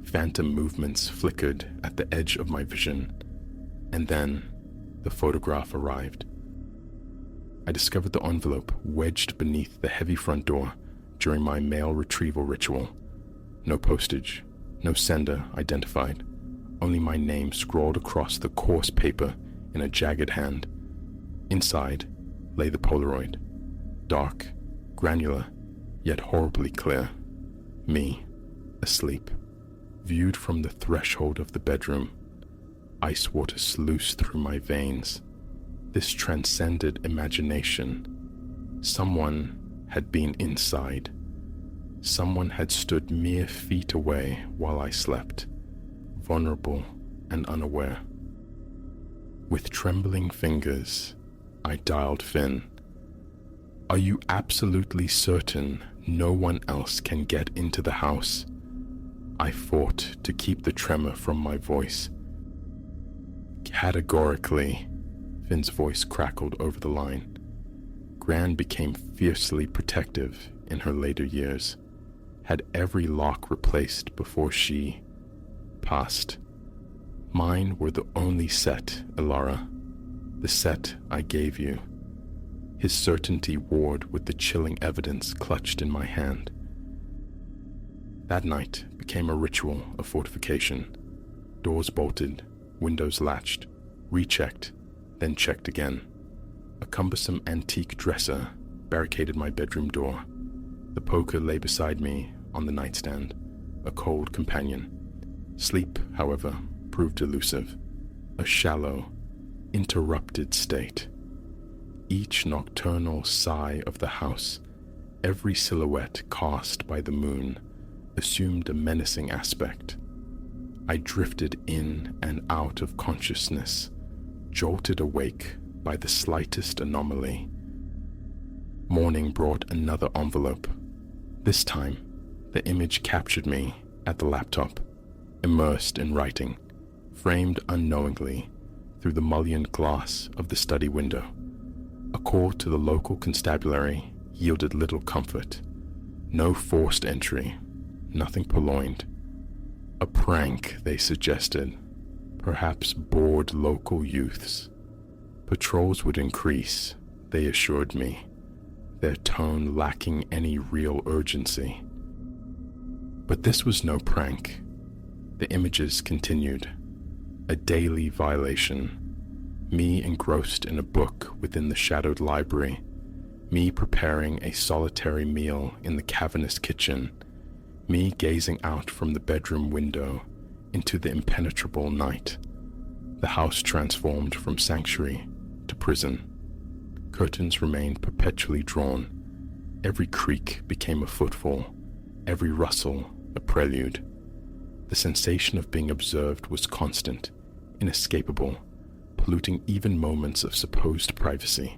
Phantom movements flickered at the edge of my vision. And then, the photograph arrived. I discovered the envelope wedged beneath the heavy front door during my mail retrieval ritual. No postage, no sender identified, only my name scrawled across the coarse paper in a jagged hand. Inside, lay the Polaroid, dark, granular, yet horribly clear. Me, asleep, viewed from the threshold of the bedroom, ice water sluiced through my veins. This transcended imagination. Someone had been inside. Someone had stood mere feet away while I slept, vulnerable and unaware. With trembling fingers, I dialed Finn. "Are you absolutely certain no one else can get into the house?" I fought to keep the tremor from my voice. "Categorically," Finn's voice crackled over the line. Gran became fiercely protective in her later years, had every lock replaced before she passed. Mine were the only set, Ilara, the set I gave you. His certainty warred with the chilling evidence clutched in my hand. That night became a ritual of fortification. Doors bolted, windows latched, rechecked, then checked again. A cumbersome antique dresser barricaded my bedroom door. The poker lay beside me on the nightstand, a cold companion. Sleep, however, proved elusive, a shallow, interrupted state. Each nocturnal sigh of the house, every silhouette cast by the moon, assumed a menacing aspect. I drifted in and out of consciousness, jolted awake by the slightest anomaly. Morning brought another envelope. This time, the image captured me at the laptop, immersed in writing, framed unknowingly through the mullioned glass of the study window. A call to the local constabulary yielded little comfort. No forced entry, nothing purloined. A prank, they suggested, perhaps bored local youths. Patrols would increase, they assured me, their tone lacking any real urgency. But this was no prank. The images continued. A daily violation. Me engrossed in a book within the shadowed library. Me preparing a solitary meal in the cavernous kitchen. Me gazing out from the bedroom window into the impenetrable night. The house transformed from sanctuary to prison. Curtains remained perpetually drawn. Every creak became a footfall, every rustle a prelude. The sensation of being observed was constant, inescapable, polluting even moments of supposed privacy.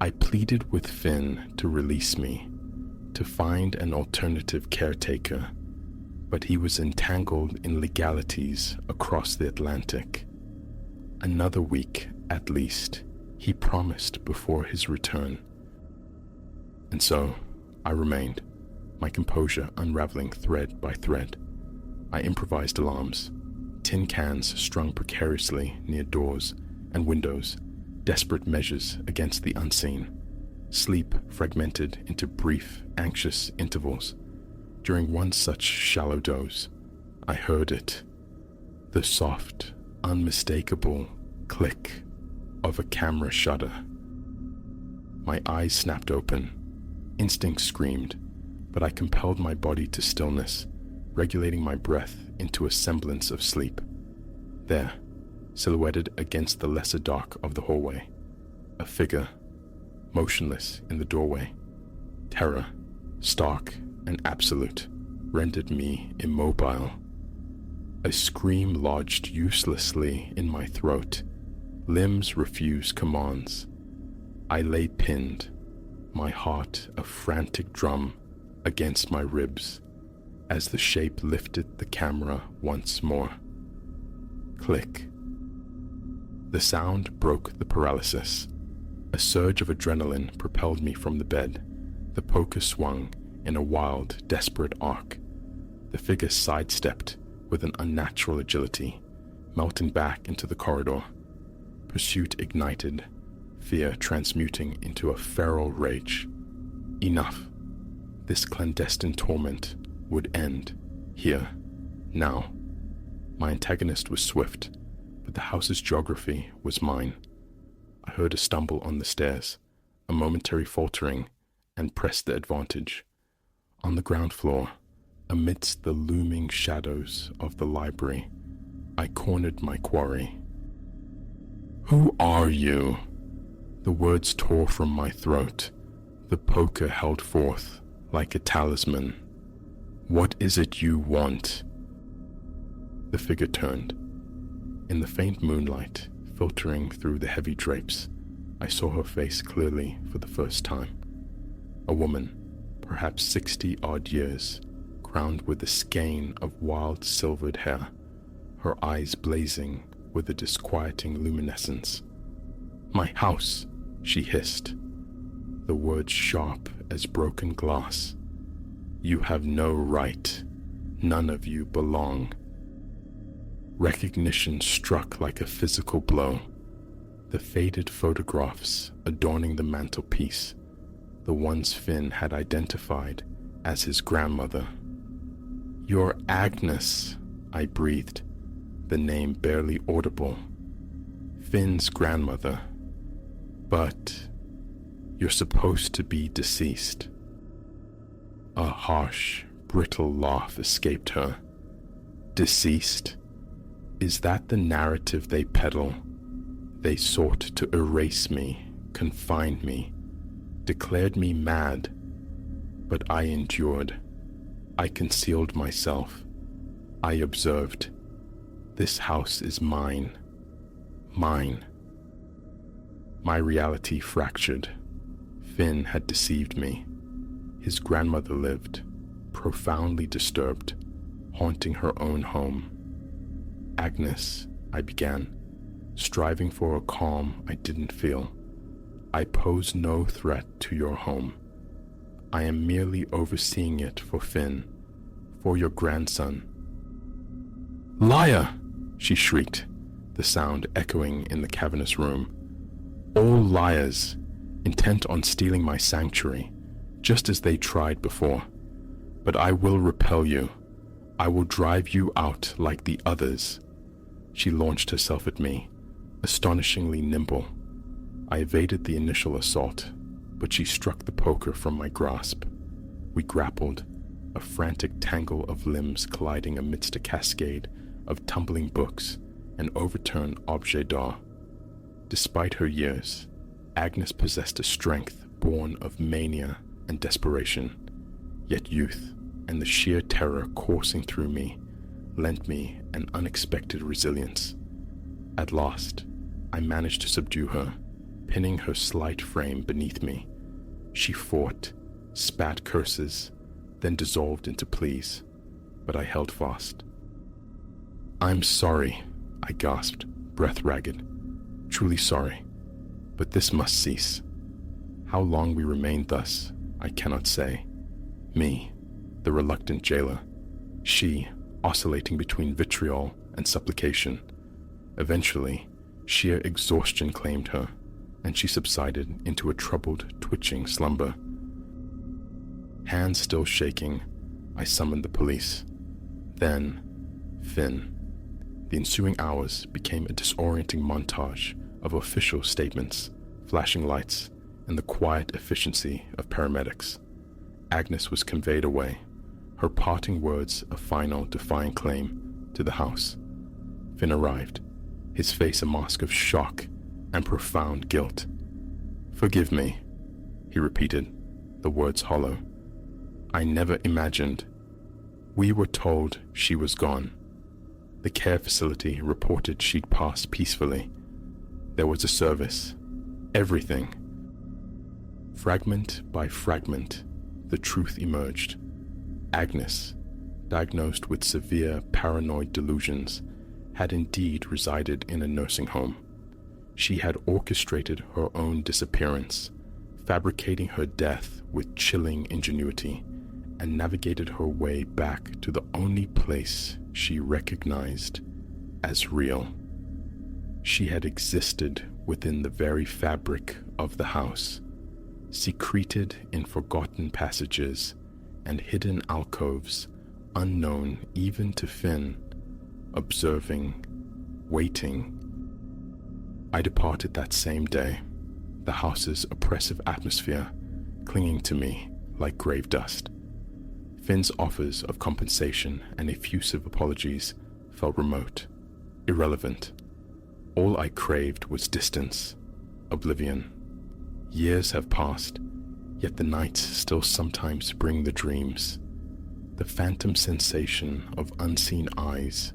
I pleaded with Finn to release me, to find an alternative caretaker, but he was entangled in legalities across the Atlantic. Another week, at least, he promised before his return. And so, I remained, my composure unraveling thread by thread. I improvised alarms, tin cans strung precariously near doors and windows, desperate measures against the unseen. Sleep fragmented into brief, anxious intervals. During one such shallow doze, I heard it, the soft, unmistakable click of a camera shutter. My eyes snapped open. Instinct screamed, but I compelled my body to stillness, regulating my breath into a semblance of sleep. There, silhouetted against the lesser dark of the hallway, a figure, motionless in the doorway. Terror, stark and absolute, rendered me immobile. A scream lodged uselessly in my throat. Limbs refused commands. I lay pinned, my heart a frantic drum against my ribs, as the shape lifted the camera once more. Click. The sound broke the paralysis. A surge of adrenaline propelled me from the bed. The poker swung in a wild, desperate arc. The figure sidestepped with an unnatural agility, melting back into the corridor. Pursuit ignited, fear transmuting into a feral rage. Enough. This clandestine torment would end, here, now. My antagonist was swift, but the house's geography was mine. I heard a stumble on the stairs, a momentary faltering, and pressed the advantage. On the ground floor, amidst the looming shadows of the library, I cornered my quarry. "Who are you?" The words tore from my throat, the poker held forth like a talisman. "What is it you want?" The figure turned. In the faint moonlight filtering through the heavy drapes, I saw her face clearly for the first time. A woman, perhaps 60-odd years, crowned with a skein of wild silvered hair, her eyes blazing with a disquieting luminescence. "My house," she hissed, the words sharp as broken glass. "You have no right. None of you belong." Recognition struck like a physical blow. The faded photographs adorning the mantelpiece, the ones Finn had identified as his grandmother. "You're Agnes," I breathed, the name barely audible. "Finn's grandmother. But you're supposed to be deceased." A harsh, brittle laugh escaped her. "Deceased? Is that the narrative they peddle? They sought to erase me, confine me, declared me mad, but I endured. I concealed myself. I observed. This house is mine. Mine." My reality fractured. Finn had deceived me. His grandmother lived, profoundly disturbed, haunting her own home. "Agnes," I began, striving for a calm I didn't feel. "I pose no threat to your home. I am merely overseeing it for Finn, for your grandson." "Liar!" she shrieked, the sound echoing in the cavernous room. "All liars, intent on stealing my sanctuary, just as they tried before. But I will repel you. I will drive you out like the others." She launched herself at me, astonishingly nimble. I evaded the initial assault, but she struck the poker from my grasp. We grappled, a frantic tangle of limbs colliding amidst a cascade of tumbling books and overturned objets d'art. Despite her years, Agnes possessed a strength born of mania and desperation, yet youth and the sheer terror coursing through me lent me an unexpected resilience. At last, I managed to subdue her, pinning her slight frame beneath me. She fought, spat curses, then dissolved into pleas, but I held fast. "I'm sorry," I gasped, breath ragged. "Truly sorry, but this must cease." How long we remained thus, I cannot say. Me, the reluctant jailer. She, oscillating between vitriol and supplication. Eventually, sheer exhaustion claimed her, and she subsided into a troubled, twitching slumber. Hands still shaking, I summoned the police. Then, Finn. The ensuing hours became a disorienting montage of official statements, flashing lights, and the quiet efficiency of paramedics. Agnes was conveyed away, her parting words a final defiant claim to the house. Finn arrived, his face a mask of shock and profound guilt. "Forgive me," he repeated, the words hollow. "I never imagined. We were told she was gone. The care facility reported she'd passed peacefully. There was a service. Everything." Fragment by fragment, the truth emerged. Agnes, diagnosed with severe paranoid delusions, had indeed resided in a nursing home. She had orchestrated her own disappearance, fabricating her death with chilling ingenuity, and navigated her way back to the only place she recognized as real. She had existed within the very fabric of the house, secreted in forgotten passages and hidden alcoves unknown even to Finn, observing, waiting. I departed that same day, the house's oppressive atmosphere clinging to me like grave dust. Finn's offers of compensation and effusive apologies felt remote, irrelevant. All I craved was distance, oblivion. Years have passed, yet the nights still sometimes bring the dreams. The phantom sensation of unseen eyes,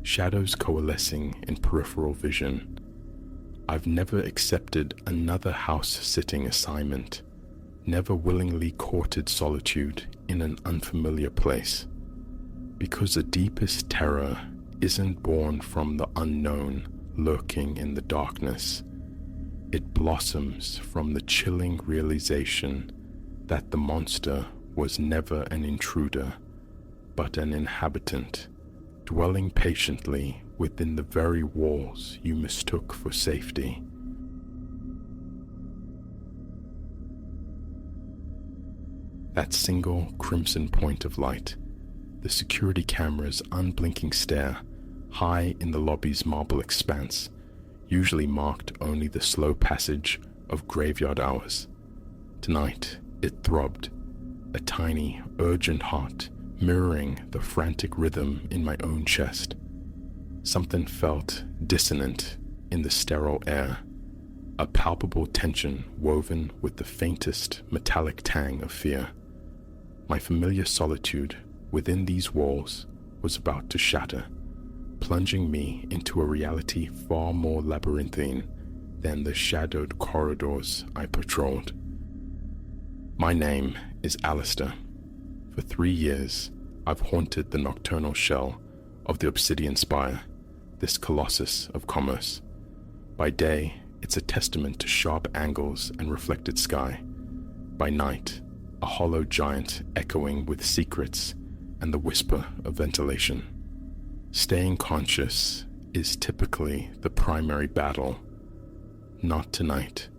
shadows coalescing in peripheral vision. I've never accepted another house-sitting assignment, never willingly courted solitude in an unfamiliar place, because the deepest terror isn't born from the unknown lurking in the darkness. It blossoms from the chilling realization that the monster was never an intruder, but an inhabitant, dwelling patiently within the very walls you mistook for safety. That single crimson point of light, the security camera's unblinking stare, high in the lobby's marble expanse, usually marked only the slow passage of graveyard hours. Tonight, it throbbed, a tiny, urgent heart mirroring the frantic rhythm in my own chest. Something felt dissonant in the sterile air, a palpable tension woven with the faintest metallic tang of fear. My familiar solitude within these walls was about to shatter, plunging me into a reality far more labyrinthine than the shadowed corridors I patrolled. My name is Alistair. For 3 years, I've haunted the nocturnal shell of the obsidian spire, this colossus of commerce. By day, it's a testament to sharp angles and reflected sky. By night, a hollow giant echoing with secrets and the whisper of ventilation. Staying conscious is typically the primary battle. Not tonight.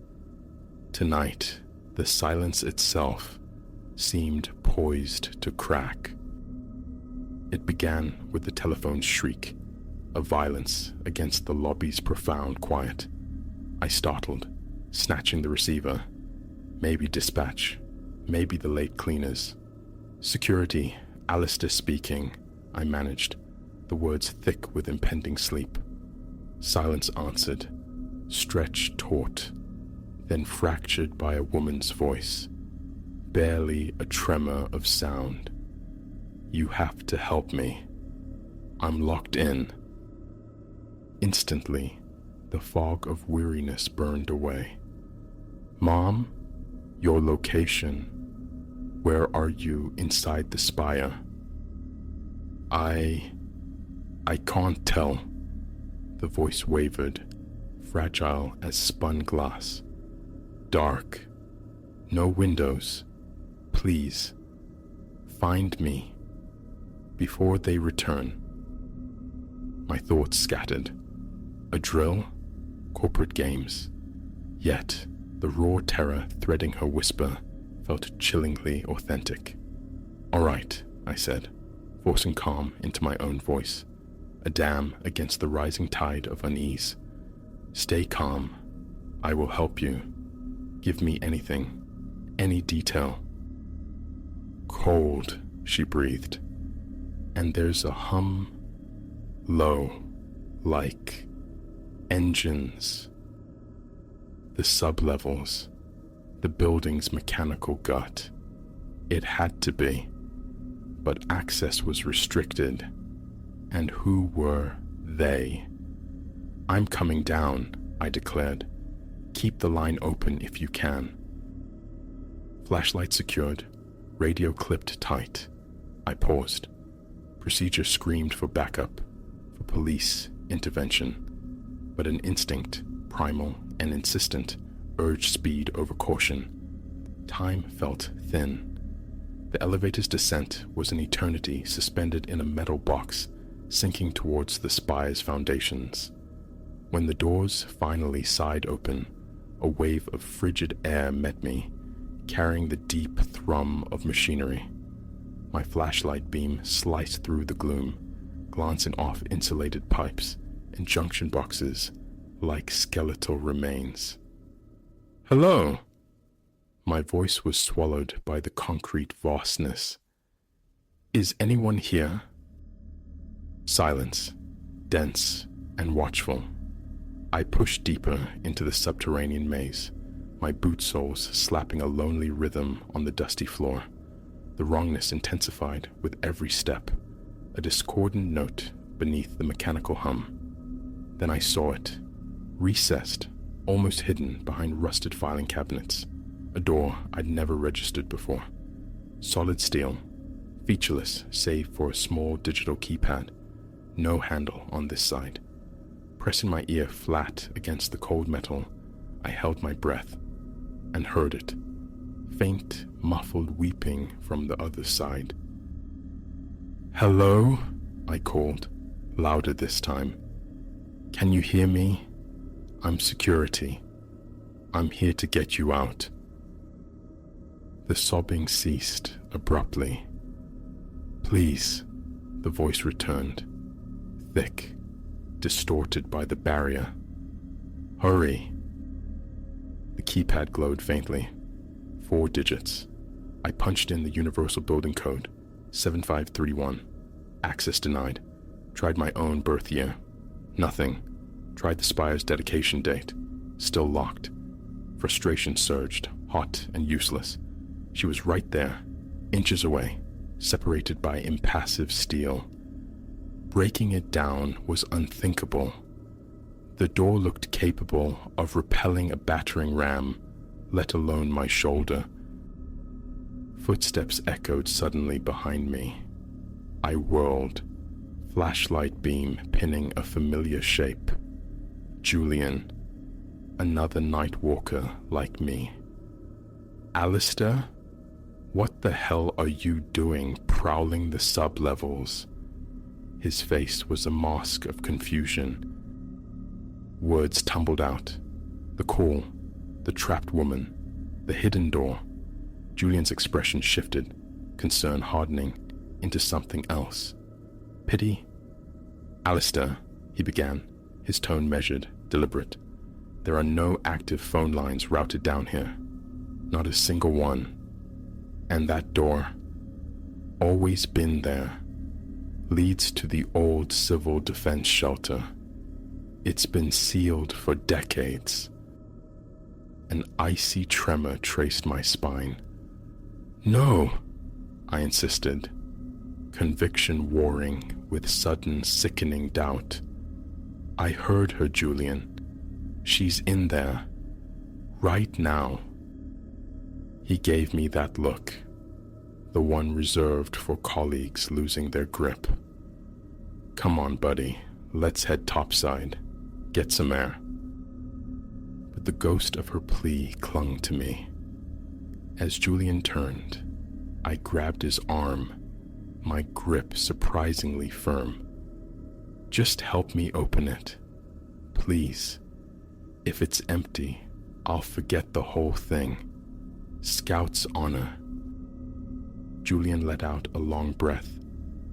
Tonight, the silence itself seemed poised to crack. It began with the telephone's shriek, a violence against the lobby's profound quiet. I startled, snatching the receiver. Maybe dispatch, maybe the late cleaners. Security, Alistair speaking, I managed, the words thick with impending sleep. Silence answered, stretched taut, then fractured by a woman's voice, barely a tremor of sound. You have to help me. I'm locked in. Instantly, the fog of weariness burned away. Mom, your location. Where are you inside the spire? I can't tell. The voice wavered, fragile as spun glass. Dark. No windows. Please, find me before they return. My thoughts scattered. A drill? Corporate games. Yet, the raw terror threading her whisper felt chillingly authentic. All right, I said, forcing calm into my own voice, a dam against the rising tide of unease. Stay calm. I will help you. Give me anything, any detail. Cold, she breathed, and there's a hum, low, like engines. The sublevels, the building's mechanical gut. It had to be, but access was restricted. And who were they? I'm coming down, I declared. Keep the line open if you can. Flashlight secured, radio clipped tight. I paused. Procedure screamed for backup, for police intervention. But an instinct, primal and insistent, urged speed over caution. Time felt thin. The elevator's descent was an eternity suspended in a metal box, sinking towards the spire's foundations. When the doors finally sighed open, a wave of frigid air met me, carrying the deep thrum of machinery. My flashlight beam sliced through the gloom, glancing off insulated pipes and junction boxes like skeletal remains. Hello! My voice was swallowed by the concrete vastness. Is anyone here? Silence, dense and watchful. I pushed deeper into the subterranean maze, my boot soles slapping a lonely rhythm on the dusty floor. The wrongness intensified with every step, a discordant note beneath the mechanical hum. Then I saw it, recessed, almost hidden behind rusted filing cabinets, a door I'd never registered before. Solid steel, featureless save for a small digital keypad, no handle on this side. Pressing my ear flat against the cold metal, I held my breath and heard it, faint, muffled weeping from the other side. Hello? I called, louder this time. Can you hear me? I'm security. I'm here to get you out. The sobbing ceased abruptly. Please, the voice returned, thick, distorted by the barrier. Hurry. The keypad glowed faintly. 4 digits. I punched in the universal building code, 7531. Access denied. Tried my own birth year. Nothing. Tried the spire's dedication date. Still locked. Frustration surged, hot and useless. She was right there, inches away, separated by impassive steel. Breaking it down was unthinkable. The door looked capable of repelling a battering ram, let alone my shoulder. Footsteps echoed suddenly behind me. I whirled, flashlight beam pinning a familiar shape. Julian, another night walker like me. Alistair? What the hell are you doing prowling the sub-levels? His face was a mask of confusion. Words tumbled out. The call, the trapped woman, the hidden door. Julian's expression shifted, concern hardening into something else. Pity? Alistair, he began, his tone measured, deliberate. There are no active phone lines routed down here. Not a single one. And that door, always been there, leads to the old civil defense shelter. It's been sealed for decades. An icy tremor traced my spine. No, I insisted, conviction warring with sudden sickening doubt. I heard her, Julian. She's in there, right now. He gave me that look, the one reserved for colleagues losing their grip. Come on, buddy, let's head topside, get some air. But the ghost of her plea clung to me. As Julian turned, I grabbed his arm, my grip surprisingly firm. Just help me open it, please. If it's empty, I'll forget the whole thing. Scout's honor. Julian let out a long breath,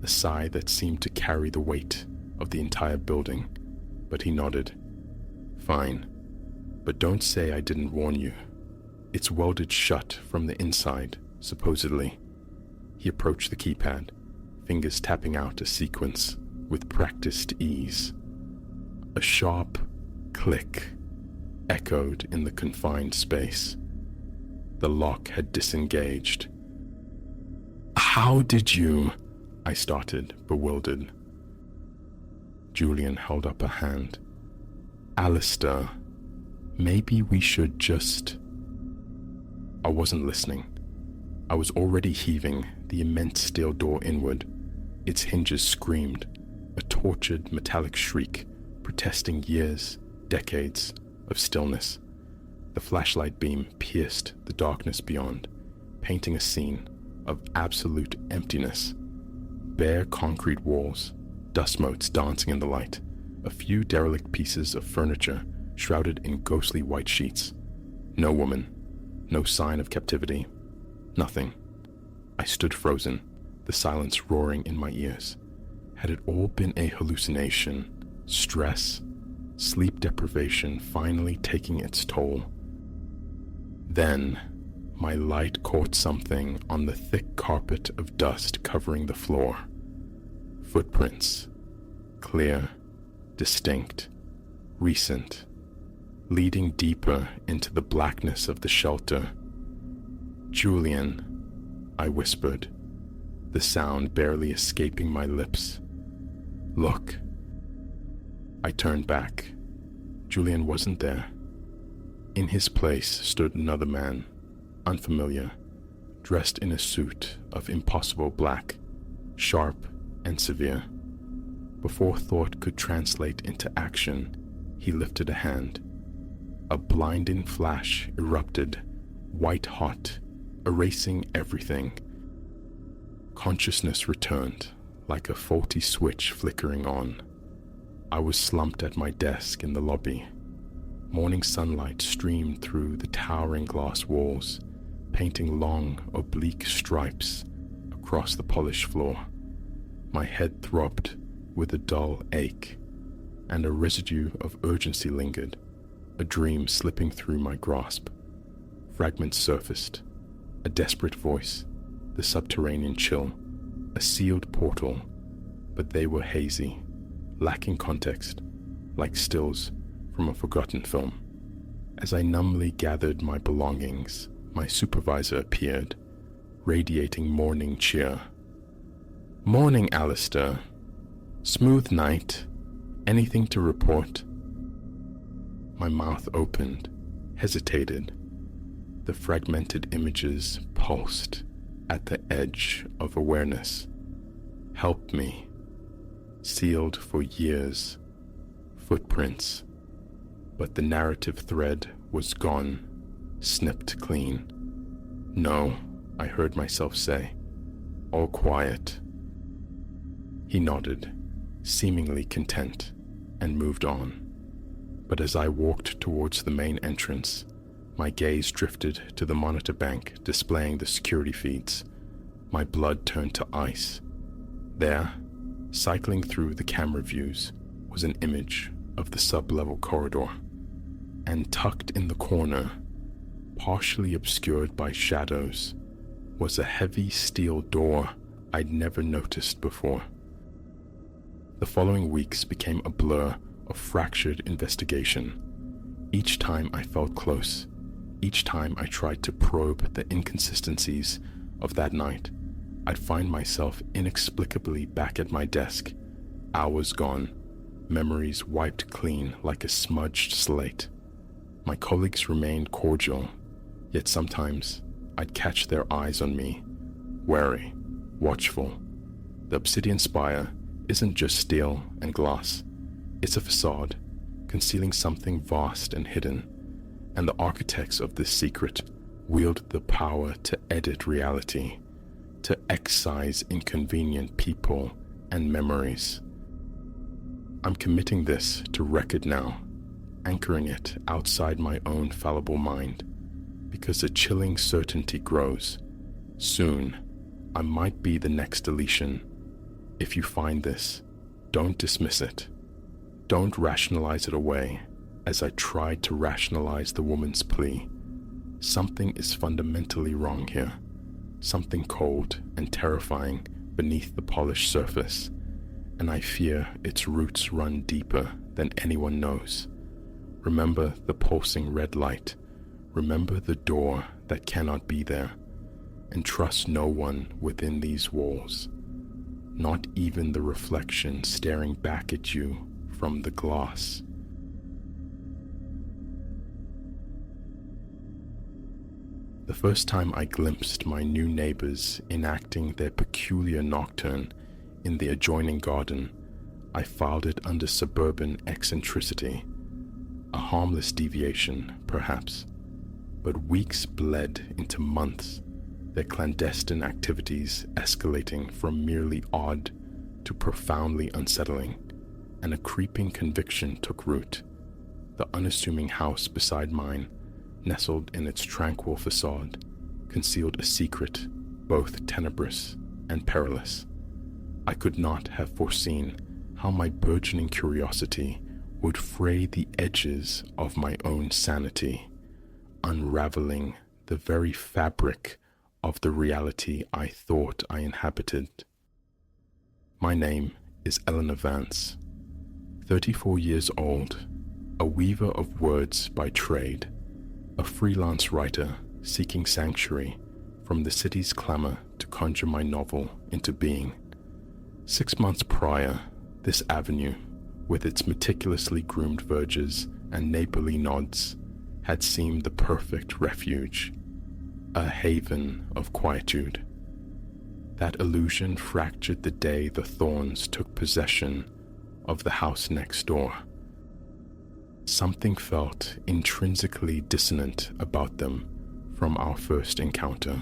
a sigh that seemed to carry the weight of the entire building, but he nodded. Fine, but don't say I didn't warn you. It's welded shut from the inside, supposedly. He approached the keypad, fingers tapping out a sequence with practiced ease. A sharp click echoed in the confined space. The lock had disengaged. How did you? I started, bewildered. Julian held up a hand. Alistair, maybe we should just... I wasn't listening. I was already heaving the immense steel door inward. Its hinges screamed, a tortured metallic shriek, protesting years, decades of stillness. The flashlight beam pierced the darkness beyond, painting a scene of absolute emptiness. Bare concrete walls, dust motes dancing in the light, a few derelict pieces of furniture shrouded in ghostly white sheets. No woman, no sign of captivity, nothing. I stood frozen, the silence roaring in my ears. Had it all been a hallucination? Stress? Sleep deprivation finally taking its toll? Then, my light caught something on the thick carpet of dust covering the floor. Footprints. Clear, distinct, recent, leading deeper into the blackness of the shelter. "Julian," I whispered, the sound barely escaping my lips. "Look." I turned back. Julian wasn't there. In his place stood another man, unfamiliar, dressed in a suit of impossible black, sharp and severe. Before thought could translate into action, he lifted a hand. A blinding flash erupted, white hot, erasing everything. Consciousness returned, like a faulty switch flickering on. I was slumped at my desk in the lobby. Morning sunlight streamed through the towering glass walls, painting long, oblique stripes across the polished floor. My head throbbed with a dull ache, and a residue of urgency lingered, a dream slipping through my grasp. Fragments surfaced, a desperate voice, the subterranean chill, a sealed portal, but they were hazy, lacking context, like stills from a forgotten film. As I numbly gathered my belongings, my supervisor appeared, radiating morning cheer. "Morning, Alistair. Smooth night. Anything to report?" My mouth opened, hesitated. The fragmented images pulsed at the edge of awareness. Help me. Sealed for years. Footprints. But the narrative thread was gone, snipped clean. "No," I heard myself say. "All quiet." He nodded, seemingly content, and moved on. But as I walked towards the main entrance, my gaze drifted to the monitor bank displaying the security feeds. My blood turned to ice. There, cycling through the camera views, was an image of the sub-level corridor. And tucked in the corner, partially obscured by shadows, was a heavy steel door I'd never noticed before. The following weeks became a blur of fractured investigation. Each time I felt close, each time I tried to probe the inconsistencies of that night, I'd find myself inexplicably back at my desk, hours gone, memories wiped clean like a smudged slate. My colleagues remained cordial, yet sometimes I'd catch their eyes on me, wary, watchful. The obsidian spire isn't just steel and glass. It's a facade, concealing something vast and hidden, and the architects of this secret wield the power to edit reality, to excise inconvenient people and memories. I'm committing this to record now, anchoring it outside my own fallible mind, because a chilling certainty grows. Soon, I might be the next deletion. If you find this, don't dismiss it. Don't rationalize it away, as I tried to rationalize the woman's plea. Something is fundamentally wrong here, something cold and terrifying beneath the polished surface, and I fear its roots run deeper than anyone knows. Remember the pulsing red light. Remember the door that cannot be there, and trust no one within these walls, not even the reflection staring back at you from the glass. The first time I glimpsed my new neighbors enacting their peculiar nocturne in the adjoining garden, I filed it under suburban eccentricity. A harmless deviation, perhaps, but weeks bled into months, their clandestine activities escalating from merely odd to profoundly unsettling, and a creeping conviction took root. The unassuming house beside mine, nestled in its tranquil facade, concealed a secret both tenebrous and perilous. I could not have foreseen how my burgeoning curiosity would fray the edges of my own sanity, unraveling the very fabric of the reality I thought I inhabited. My name is Eleanor Vance, 34 years old, a weaver of words by trade, a freelance writer seeking sanctuary from the city's clamor to conjure my novel into being. 6 months prior, this avenue, with its meticulously groomed verges and neighborly nods, had seemed the perfect refuge, a haven of quietude. That illusion fractured the day the thorns took possession of the house next door. Something felt intrinsically dissonant about them from our first encounter.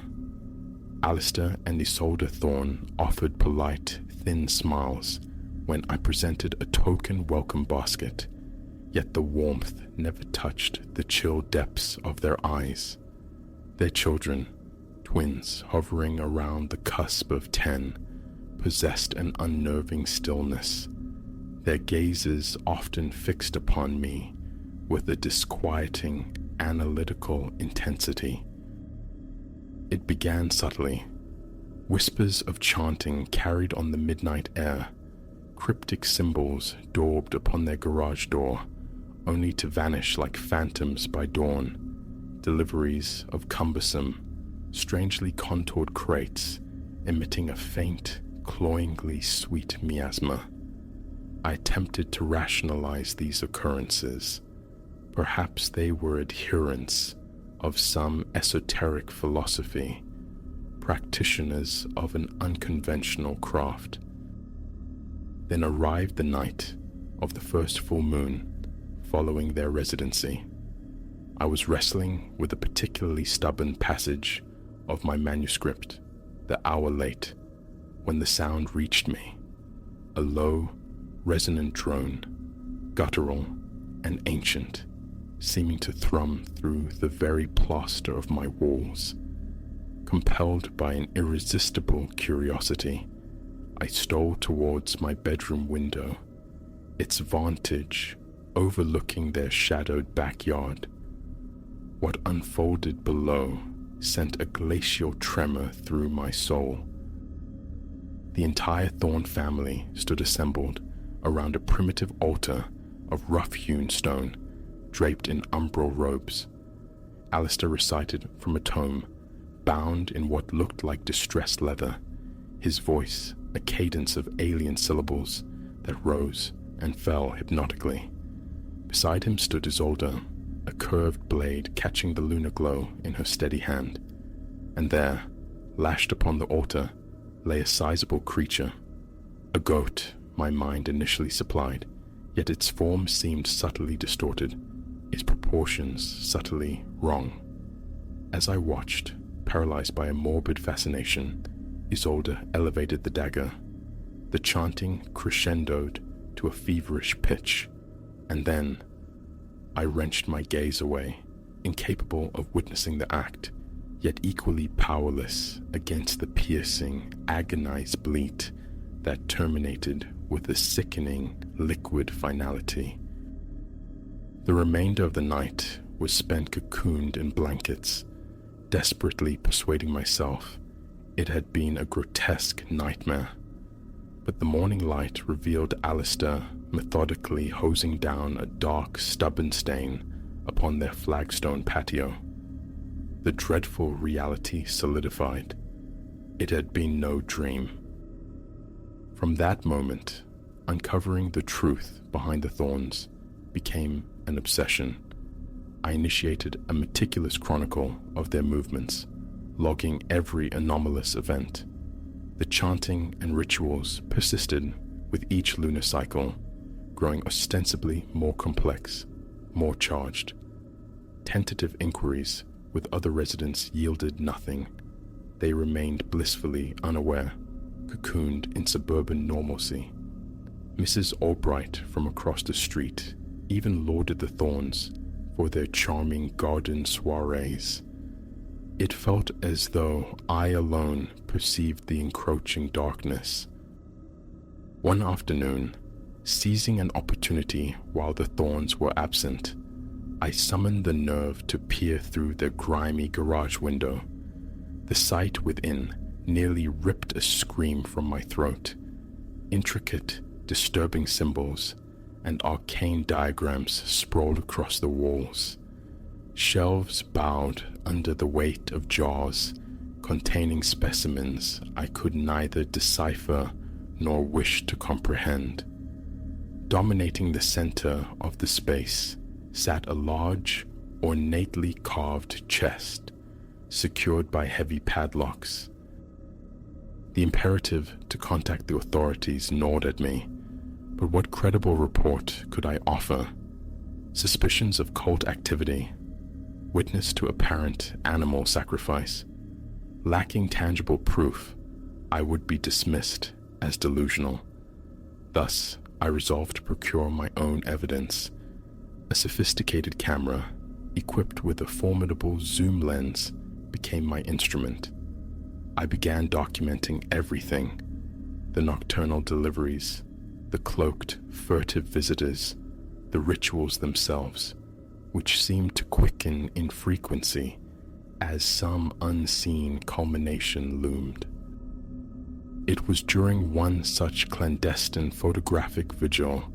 Alistair and Isolde Thorne offered polite, thin smiles when I presented a token welcome basket, yet the warmth never touched the chill depths of their eyes. Their children, twins hovering around the cusp of 10, possessed an unnerving stillness, their gazes often fixed upon me with a disquieting, analytical intensity. It began subtly. Whispers of chanting carried on the midnight air, cryptic symbols daubed upon their garage door, only to vanish like phantoms by dawn. Deliveries of cumbersome, strangely contoured crates emitting a faint, cloyingly sweet miasma. I attempted to rationalize these occurrences. Perhaps they were adherents of some esoteric philosophy, practitioners of an unconventional craft. Then arrived the night of the first full moon following their residency. I was wrestling with a particularly stubborn passage of my manuscript, the hour late, when the sound reached me, a low, resonant drone, guttural and ancient, seeming to thrum through the very plaster of my walls. Compelled by an irresistible curiosity, I stole towards my bedroom window, its vantage overlooking their shadowed backyard. What unfolded below sent a glacial tremor through my soul. The entire Thorne family stood assembled around a primitive altar of rough-hewn stone, draped in umbral robes. Alistair recited from a tome, bound in what looked like distressed leather, his voice a cadence of alien syllables that rose and fell hypnotically. Beside him stood Isolde, a curved blade catching the lunar glow in her steady hand. And there, lashed upon the altar, lay a sizable creature. A goat, my mind initially supplied, yet its form seemed subtly distorted, its proportions subtly wrong. As I watched, paralyzed by a morbid fascination, Isolde elevated the dagger. The chanting crescendoed to a feverish pitch, and then I wrenched my gaze away, incapable of witnessing the act, yet equally powerless against the piercing, agonized bleat that terminated with a sickening, liquid finality. The remainder of the night was spent cocooned in blankets, desperately persuading myself it had been a grotesque nightmare. But the morning light revealed Alistair methodically hosing down a dark, stubborn stain upon their flagstone patio. The dreadful reality solidified. It had been no dream. From that moment, uncovering the truth behind the thorns became an obsession. I initiated a meticulous chronicle of their movements, logging every anomalous event. The chanting and rituals persisted with each lunar cycle, growing ostensibly more complex, more charged. Tentative inquiries with other residents yielded nothing. They remained blissfully unaware, cocooned in suburban normalcy. Mrs. Albright from across the street even lauded the Thorns for their charming garden soirees. It felt as though I alone perceived the encroaching darkness. One afternoon, seizing an opportunity while the Thorns were absent, I summoned the nerve to peer through their grimy garage window. The sight within nearly ripped a scream from my throat. Intricate, disturbing symbols and arcane diagrams sprawled across the walls. Shelves bowed under the weight of jars containing specimens I could neither decipher nor wish to comprehend. Dominating the center of the space sat a large, ornately carved chest, secured by heavy padlocks. The imperative to contact the authorities gnawed at me, but what credible report could I offer? Suspicions of cult activity, witness to apparent animal sacrifice. Lacking tangible proof, I would be dismissed as delusional. Thus, I resolved to procure my own evidence. A sophisticated camera, equipped with a formidable zoom lens, became my instrument. I began documenting everything: the nocturnal deliveries, the cloaked, furtive visitors, the rituals themselves, which seemed to quicken in frequency as some unseen culmination loomed. It was during one such clandestine photographic vigil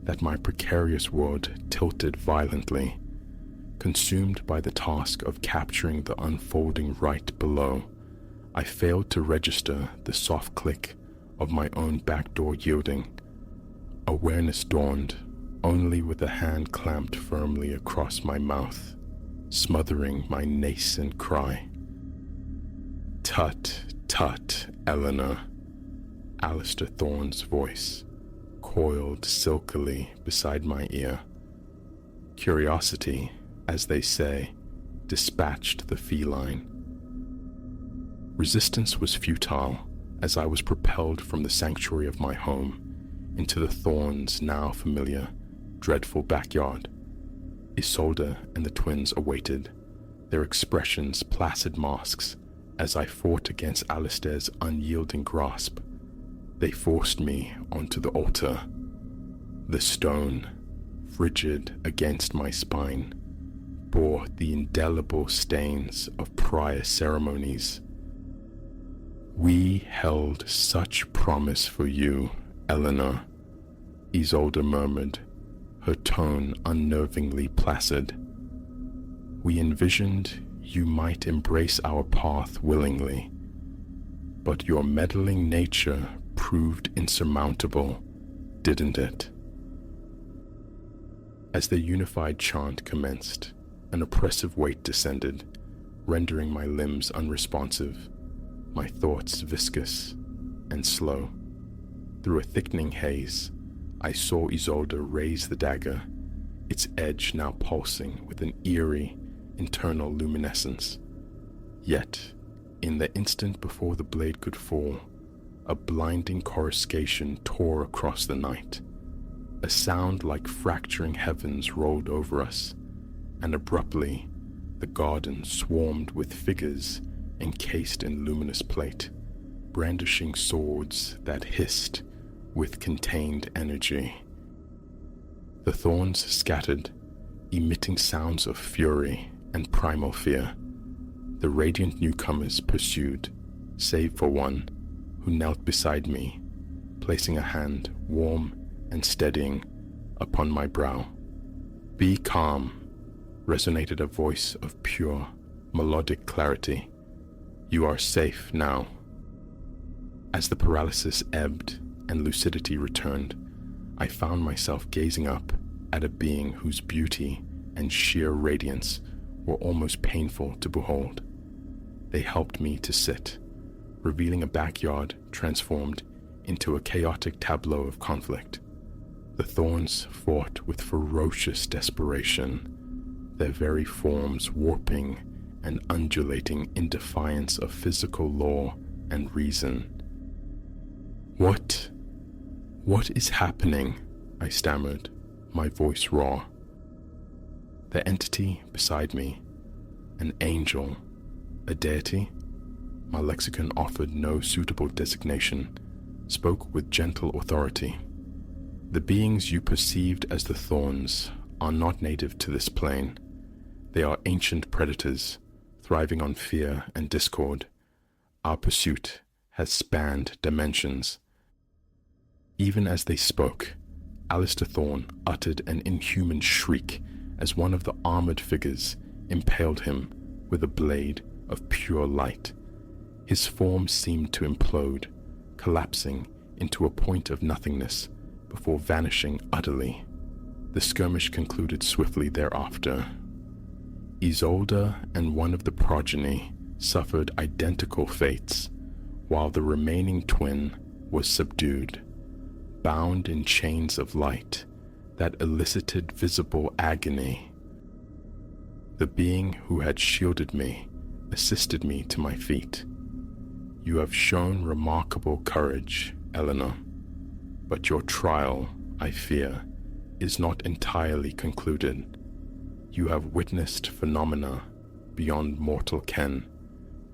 that my precarious world tilted violently. Consumed by the task of capturing the unfolding right below, I failed to register the soft click of my own back door yielding. Awareness dawned only with a hand clamped firmly across my mouth, smothering my nascent cry. "Tut, tut, Eleanor," Alistair Thorne's voice coiled silkily beside my ear. Curiosity, as they say, dispatched the feline. Resistance was futile as I was propelled from the sanctuary of my home into the Thorns' now familiar, dreadful backyard. Isolde and the twins awaited, their expressions placid masks, as I fought against Alistair's unyielding grasp. They forced me onto the altar. The stone, frigid against my spine, bore the indelible stains of prior ceremonies. "We held such promise for you, Eleanor," Isolde murmured, her tone unnervingly placid. "We envisioned you might embrace our path willingly, but your meddling nature proved insurmountable, didn't it?" As the unified chant commenced, an oppressive weight descended, rendering my limbs unresponsive, my thoughts viscous and slow. Through a thickening haze, I saw Isolde raise the dagger, its edge now pulsing with an eerie, internal luminescence. Yet, in the instant before the blade could fall, a blinding coruscation tore across the night. A sound like fracturing heavens rolled over us, and abruptly, the garden swarmed with figures encased in luminous plate, brandishing swords that hissed with contained energy. The thorns scattered, emitting sounds of fury and primal fear. The radiant newcomers pursued, save for one who knelt beside me, placing a hand, warm and steadying, upon my brow. "Be calm," resonated a voice of pure, melodic clarity. "You are safe now." As the paralysis ebbed and lucidity returned, I found myself gazing up at a being whose beauty and sheer radiance were almost painful to behold. They helped me to sit, revealing a backyard transformed into a chaotic tableau of conflict. The thorns fought with ferocious desperation, their very forms warping and undulating in defiance of physical law and reason. What is happening?" I stammered, my voice raw. The entity beside me, an angel, a deity, my lexicon offered no suitable designation, spoke with gentle authority. "The beings you perceived as the thorns are not native to this plane. They are ancient predators, thriving on fear and discord. Our pursuit has spanned dimensions. Even as they spoke, Alistair Thorne uttered an inhuman shriek as one of the armored figures impaled him with a blade of pure light. His form seemed to implode, collapsing into a point of nothingness before vanishing utterly. The skirmish concluded swiftly thereafter. Isolde and one of the progeny suffered identical fates, while the remaining twin was subdued, bound in chains of light that elicited visible agony. The being who had shielded me assisted me to my feet. You have shown remarkable courage, Eleanor, but your trial, I fear, is not entirely concluded. You have witnessed phenomena beyond mortal ken,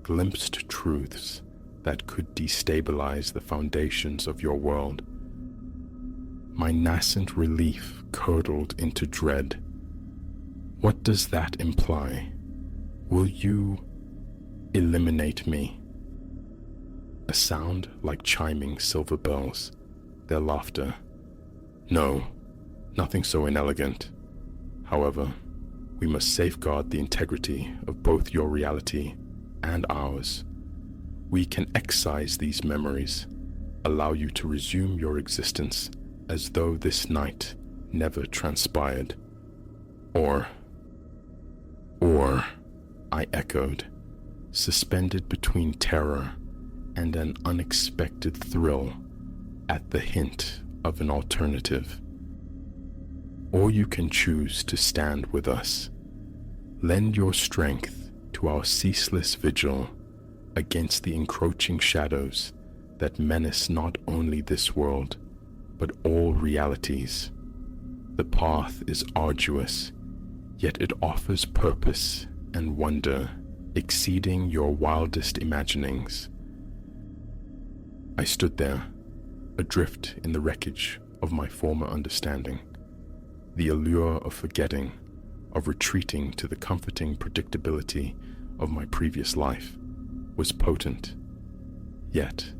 glimpsed truths that could destabilize the foundations of your world. My nascent relief curdled into dread. What does that imply? Will you eliminate me? A sound like chiming silver bells, their laughter. No, nothing so inelegant. However, we must safeguard the integrity of both your reality and ours. We can excise these memories, allow you to resume your existence as though this night never transpired. Or, I echoed, suspended between terror and an unexpected thrill at the hint of an alternative. Or you can choose to stand with us. Lend your strength to our ceaseless vigil against the encroaching shadows that menace not only this world, but all realities. The path is arduous, yet it offers purpose and wonder exceeding your wildest imaginings. I stood there, adrift in the wreckage of my former understanding. The allure of forgetting, of retreating to the comforting predictability of my previous life, was potent. Yet,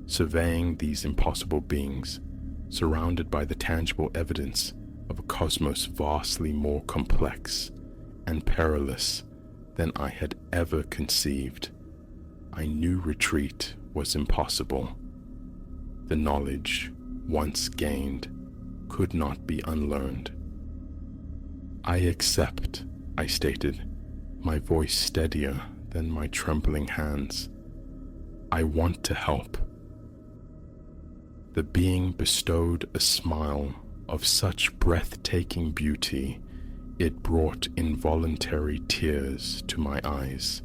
surveying these impossible beings, surrounded by the tangible evidence of a cosmos vastly more complex and perilous than I had ever conceived, I knew retreat was impossible. The knowledge, once gained, could not be unlearned. I accept, I stated, my voice steadier than my trembling hands. I want to help. The being bestowed a smile of such breathtaking beauty it brought involuntary tears to my eyes.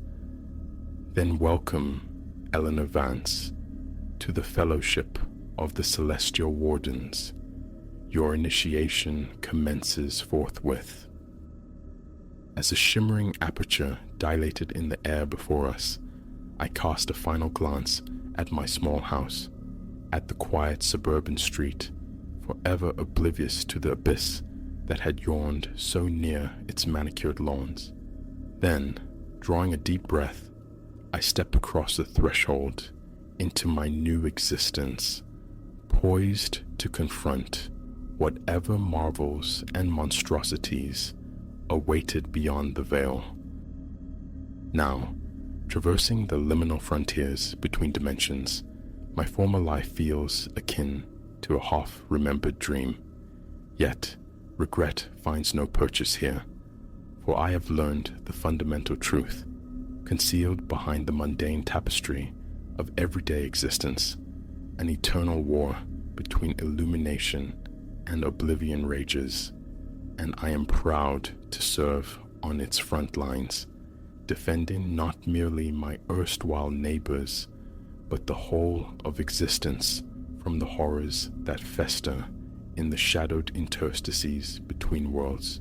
Then welcome, Eleanor Vance, to the fellowship of the Celestial Wardens. Your initiation commences forthwith. As a shimmering aperture dilated in the air before us, I cast a final glance at my small house, at the quiet suburban street, forever oblivious to the abyss that had yawned so near its manicured lawns. Then, drawing a deep breath, I stepped across the threshold into my new existence, poised to confront whatever marvels and monstrosities awaited beyond the veil. Now, traversing the liminal frontiers between dimensions, my former life feels akin to a half-remembered dream. Yet, regret finds no purchase here, for I have learned the fundamental truth, concealed behind the mundane tapestry of everyday existence. An eternal war between illumination and oblivion rages, and I am proud to serve on its front lines, defending not merely my erstwhile neighbors, but the whole of existence from the horrors that fester in the shadowed interstices between worlds.